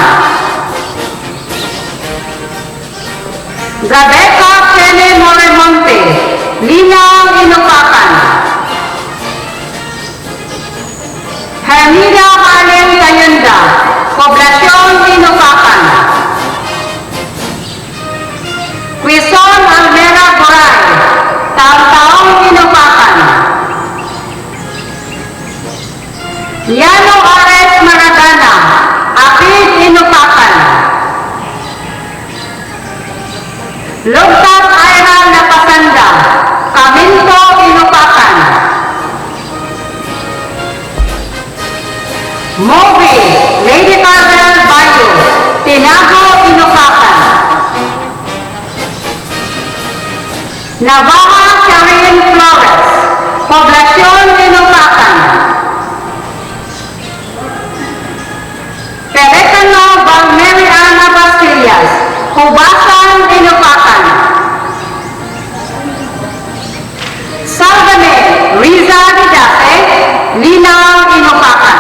Rebecca Kene Moremonte, Linaw Inupakan. Hermida Harlem Tayunda, Poblacion Inupakan. Quezon Almera Boray, Taon-Taon Inupakan. Yano Ares Maradana, Apid Inupakan. Lugtas Ira Napasanda, Caminto Inupakan. Moby Lady Carvel Bayo, Tinago Inupakan. Navaja Sharin Flores, Poblacion Inupakan. Perecano Valmeri Ana Basilias, Kubasan Inupakan. Salvame Riza Vidase, Linaw Inupakan.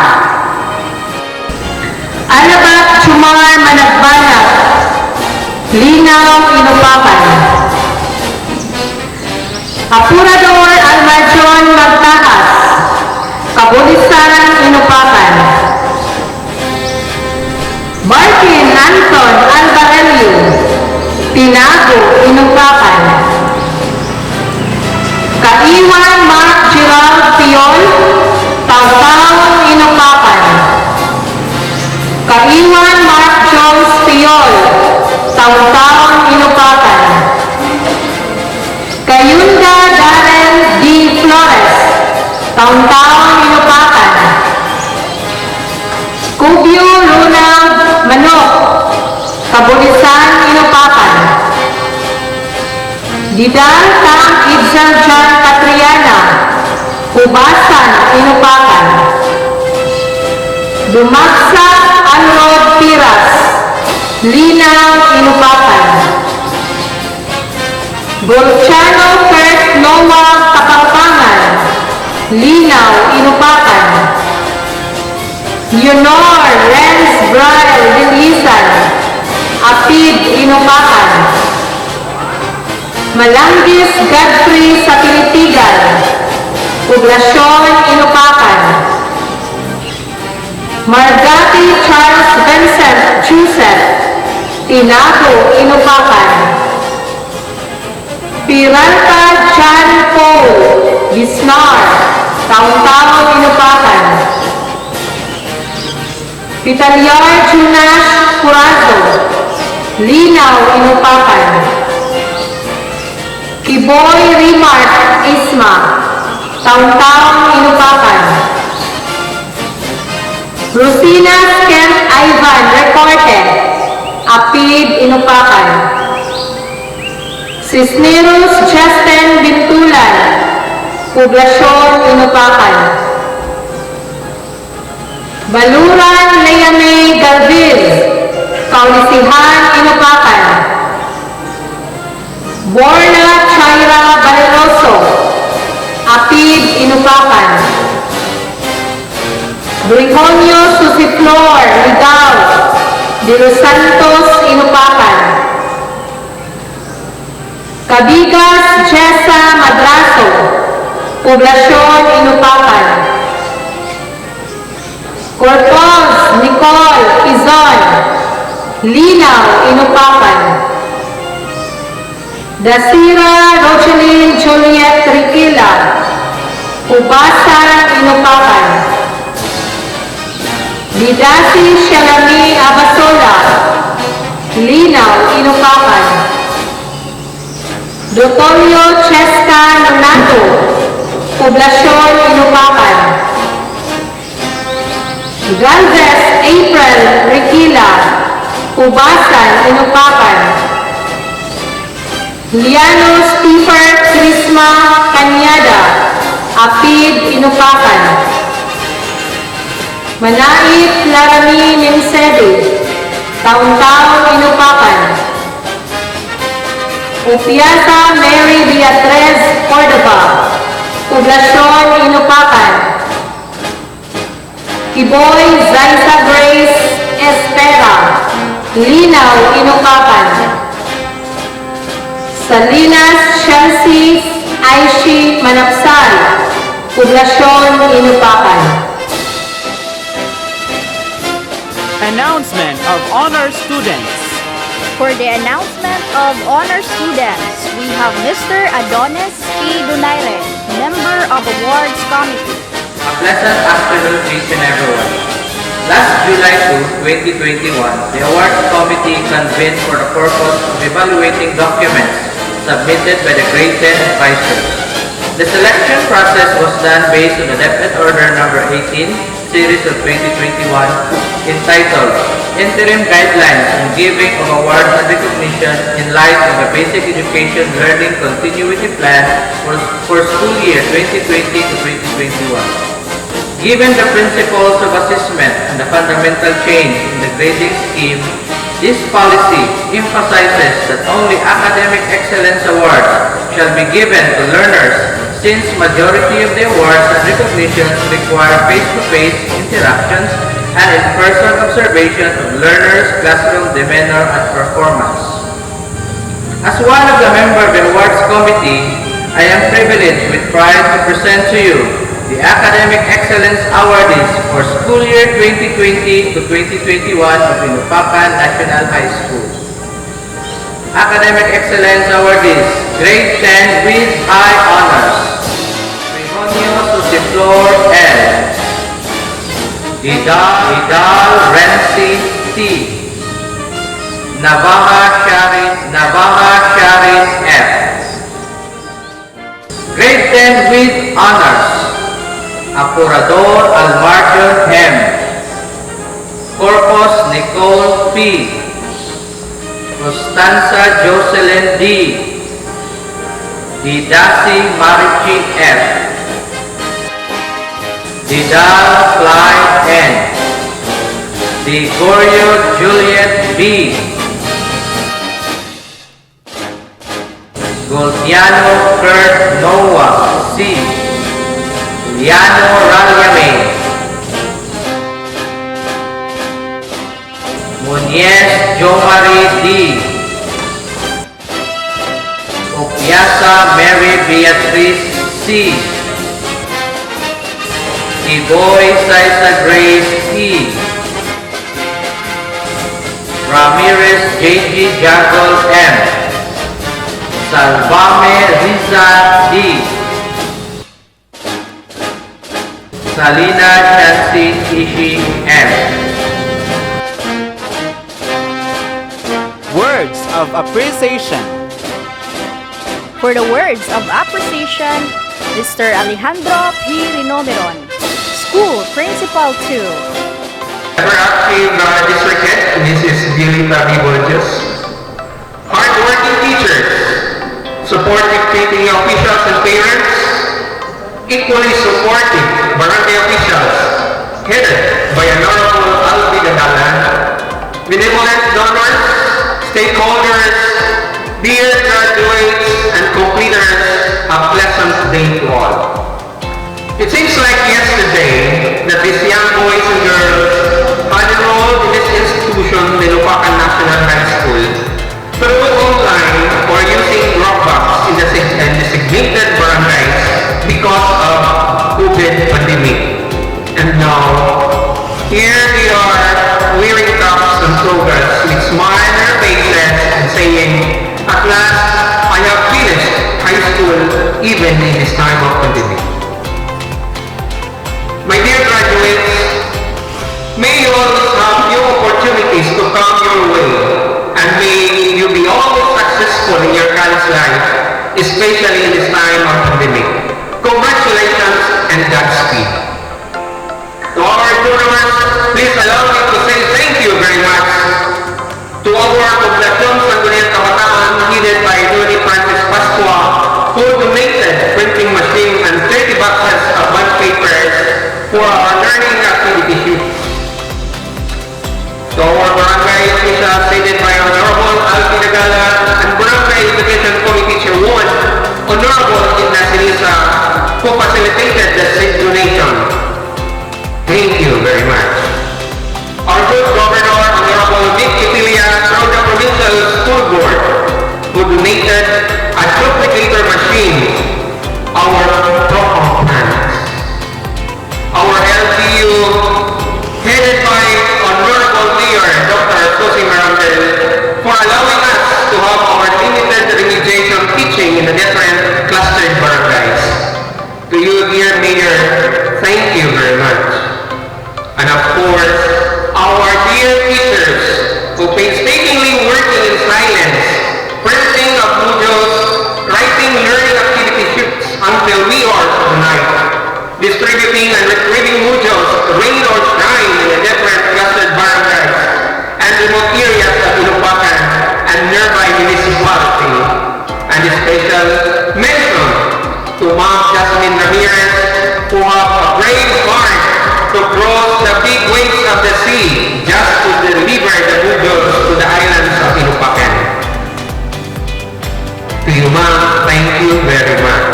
Alabat Chumar Managbanag, Linaw Inupakan. Apurador Almajon Magtahas, Kabulisan Inupakan. Martin Anton Albarelio, Tinago Inupakan. Kaiwan Mark Gerald P. Pion, Taong Inupakan. Kaiwan Mark Jones Pion, Taong Inupakan. Kayunda Darren D. Flores, Taong Inupakan. Kubyo Luna Manok, Kabulisan, Inupakan. Didal Tang Idzal Jan Patriana, Ubasan, Inupakan. Dumaksak Anrod Piras, Linaw, Inupakan. Golchano First Noah Kapampangan, Linaw, Inupakan. Leonor Renz Braille Dilisan, Apid, Inupakan. Malanggis Godfrey sa Pilitigan, Poblasyon, Inupakan. Margati Charles Vincent Joseph, Tinago, Inupakan. Piranta John Paul Gisnar, Taong Inupakan. Pitalyar Junas Curazo, Linaw, Inupakan. Kiboy Rimart Isma, Taong Inupakan. Rosina Kent Ivan Recorte, Apid, Inupakan. Cisneros Justin Bintulan, Poblasyon, Inupakan. Baluran Leame Galvez, Kaunisihan, Inupakan. Borna Chaira Valeroso, Apid, Inupakan. Brigonio Susiflor Ligaw, De Los Santos, Inupakan. Cabigas Jessa Madraso, Poblasyon, Inupakan. Corpus Nicole Izon, Linaw, Inupakan. Dasira Rogelyn Juliet Riquila, Ubasan, Inupakan. Didasi Shalami Abasola, Linaw, Inupakan. Dotorio Cheska Nonato, Poblasyon, Inupakan. Galvez April Riquila, Ubasan, Inupakan. Liano Stepher Crisma Cañada, Apid, Inupakan. Manait Larami Minsede, Taong Inupakan. Upiasa Mary Beatriz Cordova, Poblasyon, Inupakan. Kiboy Zaisa Grace Espera, Linaw, Inupakan. Salinas Chelsea Aishi Manapsal, Poblasyon, Inupakan. Announcement of honor students. For the announcement of honor students, we have Mr. Adonis P. Donaire, member of Awards Committee. A pleasant afternoon to each and everyone. Last July 2, 2021, the Awards Committee convened for the purpose of evaluating documents submitted by the Grade 10 advisors. The selection process was done based on the Definite Order Number 18, Series of 2021, entitled Interim Guidelines on Giving of Awards and Recognition in Light of the Basic Education Learning Continuity Plan for school year 2020 to 2021. Given the principles of assessment and the fundamental change in the grading scheme, this policy emphasizes that only academic excellence awards shall be given to learners, since majority of the awards and recognitions require face-to-face interactions and in-person observation of learners' classroom demeanor and performance. As one of the members of the Awards Committee, I am privileged with pride to present to you the Academic Excellence Awardees for school year 2020 to 2021 of Inupacan National High School. Academic Excellence Awardees, Grade 10 with high honors. Brigonio Multiflor L. Vidal Renzi T. Navarra Sharin F. Grade 10 with honors. Apurador Almarjon M. Corpus Nicole P. Constanza Jocelyn D. Didasi Marichi F. Didal Clyde N. Gregorio Juliet B. Goldiano Kurt Noah C. Juliano Ralyame. Muniez Jomari D. Opiasa Mary Beatrice C. Iboy Saisa Grace E. Ramirez J.G. Jagol M. Salvame Riza D. Salina Chansi Ishi M. Words of appreciation. For the words of appreciation, Mr. Alejandro P. Rinomeron, School Principal 2. Ever active district head, Mrs. Dilita B. Borges. Hardworking teachers, supportive PTA officials and parents, equally supportive barangay officials, headed by Honorable Albi Gadalan, benevolent donors, stakeholders, dear graduates, and completers, a pleasant day to all. It seems like yesterday that these young boys and girls had enrolled in this institution, the Lupacan National High School, through online or using Dropbox in the designated barangays because of COVID pandemic. And now, here we are wearing caps and slogans with smile on their faces and saying, at last, I have finished high school even in this time of pandemic. My dear graduates, may you always have new opportunities to come your way, and may you be always successful in your college life, especially in this time of pandemic. Congratulations and Godspeed. To our donors, please allow me to say thank you very much to our Poblacion Sangguniang Kabataan headed by Tony Francis Pascua, who donated printing machine and 30 boxes of bond papers for our learning activity sheets. To our barangay officials headed by Honorable Alpi Nagala and Barangay Education Committee Chair 1, Honorable Ignacio Lisa, who facilitated the said donation. Thank you very much. Our good Governor, Honorable Vic Itilia, from the Provincial School Board, who donated a duplicator machine, our drop-off plans. Our LGU, headed by Honorable Mayor Dr. Susie Marangel, for allowing us to have our limited remediation teaching in the different clustered barangays. To you, dear Mayor, thank you very much. And of course, our dear teachers, who painstakingly working in silence, printing of modules, writing learning activity sheets until wee hours of the night, distributing and retrieving modules, rain or shine in the different clustered barangays and remote areas of Inupacan and nearby municipality. And a special mention to Ma'am Jasmine Ramirez, who have a brave heart to cross the big waves of the sea just to deliver the modules to the islands of Inupacan. To you, ma'am, thank you very much.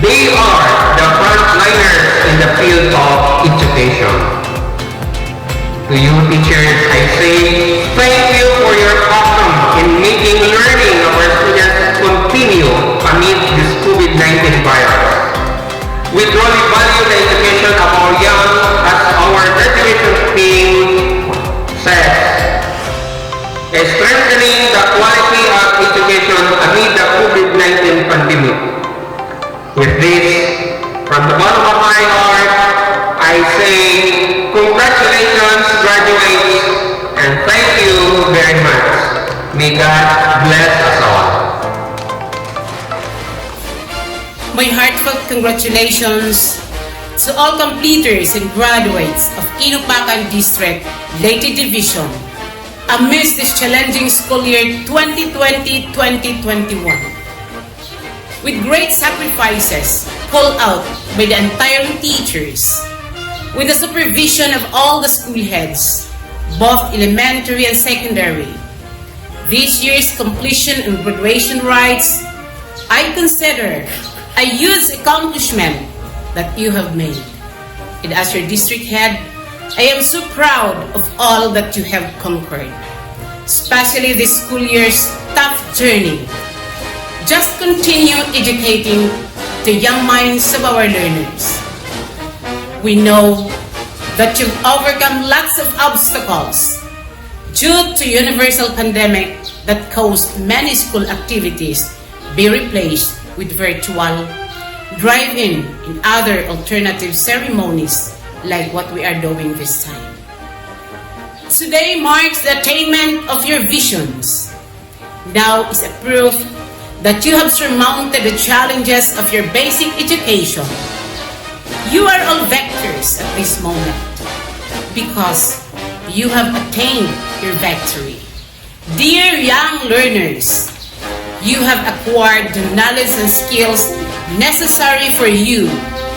They are the frontliners in the field of education. To you, teachers, I say thank you for your awesome in making learning of our students continue amid this COVID-19 virus. We truly value the education of our young, as our graduation theme says, strengthening the quality of education amid the COVID-19 pandemic. With this, from the bottom Congratulations, graduates, and thank you very much. May God bless us all. My heartfelt congratulations to all completers and graduates of Inupacan District Leyte Division amidst this challenging school year 2020-2021. With great sacrifices pulled out by the entire teachers, with the supervision of all the school heads, both elementary and secondary, this year's completion and graduation rites, I consider a huge accomplishment that you have made. And as your district head, I am so proud of all that you have conquered, especially this school year's tough journey. Just continue educating the young minds of our learners. We know that you've overcome lots of obstacles due to universal pandemic that caused many school activities be replaced with virtual, drive-in, and other alternative ceremonies like what we are doing this time. Today marks the attainment of your visions. Now is a proof that you have surmounted the challenges of your basic education. You are all victors at this moment because you have attained your victory. Dear young learners, you have acquired the knowledge and skills necessary for you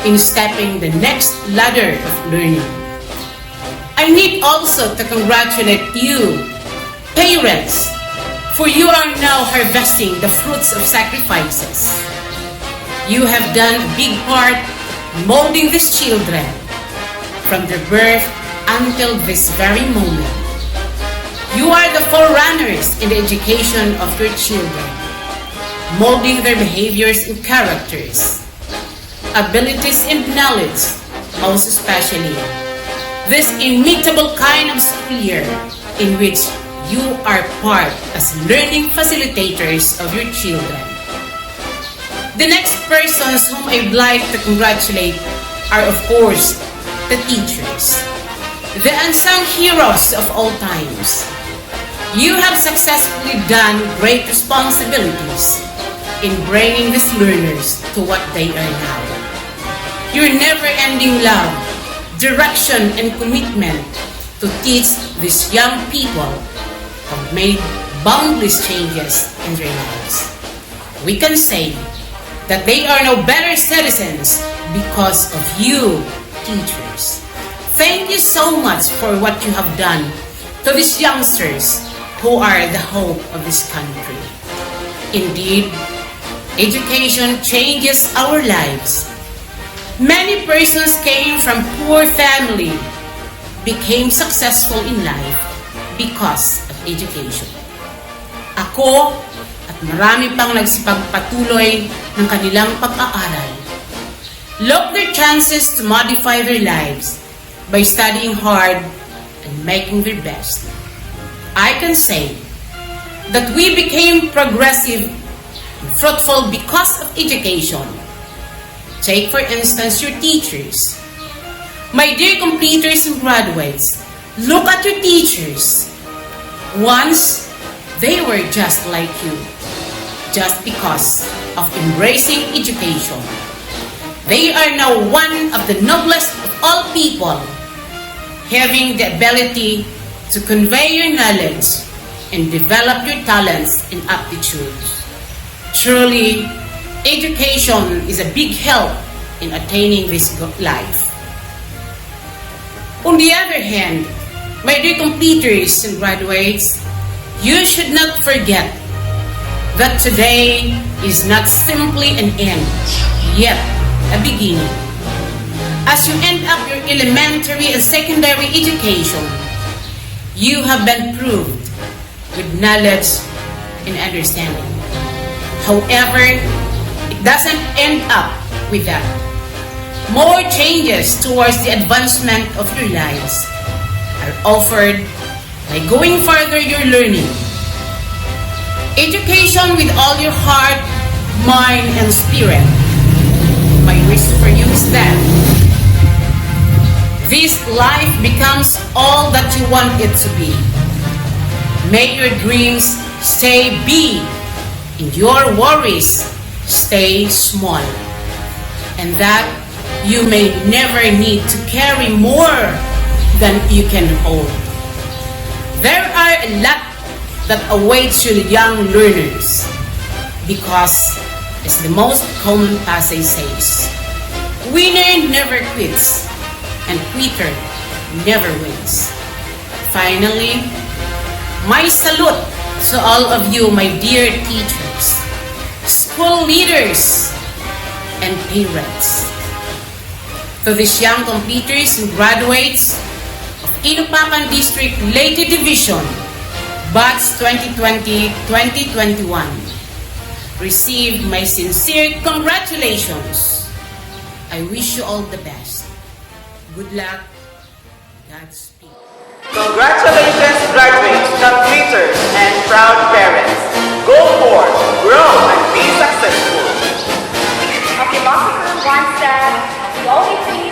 in stepping the next ladder of learning. I need also to congratulate you, parents, for you are now harvesting the fruits of sacrifices. You have done a big part molding these children from their birth until this very moment. You are the forerunners in the education of your children, molding their behaviors and characters, abilities and knowledge, most especially this inimitable kind of school year in which you are part as learning facilitators of your children. The next persons whom I'd like to congratulate are of course the teachers, the unsung heroes of all times. You have successfully done great responsibilities in bringing these learners to what they are now. Your never-ending love, direction, and commitment to teach these young people have made boundless changes in their lives. We can say that they are no better citizens because of you, teachers. Thank you so much for what you have done to these youngsters who are the hope of this country. Indeed, education changes our lives. Many persons came from poor family, became successful in life because of education. Ako at marami pang nagsipagpatuloy ng kanilang pag-aaral look their chances to modify their lives by studying hard and making their best. I can say that we became progressive and fruitful because of education. Take for instance your teachers. My dear completers and graduates, look at your teachers. Once, they were just like you, just because of embracing education. They are now one of the noblest of all people, having the ability to convey your knowledge and develop your talents and aptitudes. Truly, education is a big help in attaining this life. On the other hand, my dear completers and graduates, you should not forget that today is not simply an end, yet a beginning. As you end up your elementary and secondary education, you have been proved with knowledge and understanding. However, it doesn't end up with that. More changes towards the advancement of your lives are offered by going further your learning. Education with all your heart, mind, and spirit. My wish for you is that this life becomes all that you want it to be. May your dreams stay big and your worries stay small, and that you may never need to carry more than you can hold. There are a lot that awaits you young learners, because as the most common passage says, winner never quits and quitter never wins. Finally, my salute to all of you, my dear teachers, school leaders, and parents. To these young completers and graduates of Inupacan District Leyte Division, Batch 2020-2021, receive my sincere congratulations. I wish you all the best. Good luck. Godspeed. Congratulations, graduates, completers, and proud parents. Go forth, grow, and be successful. A philosopher once said, the only thing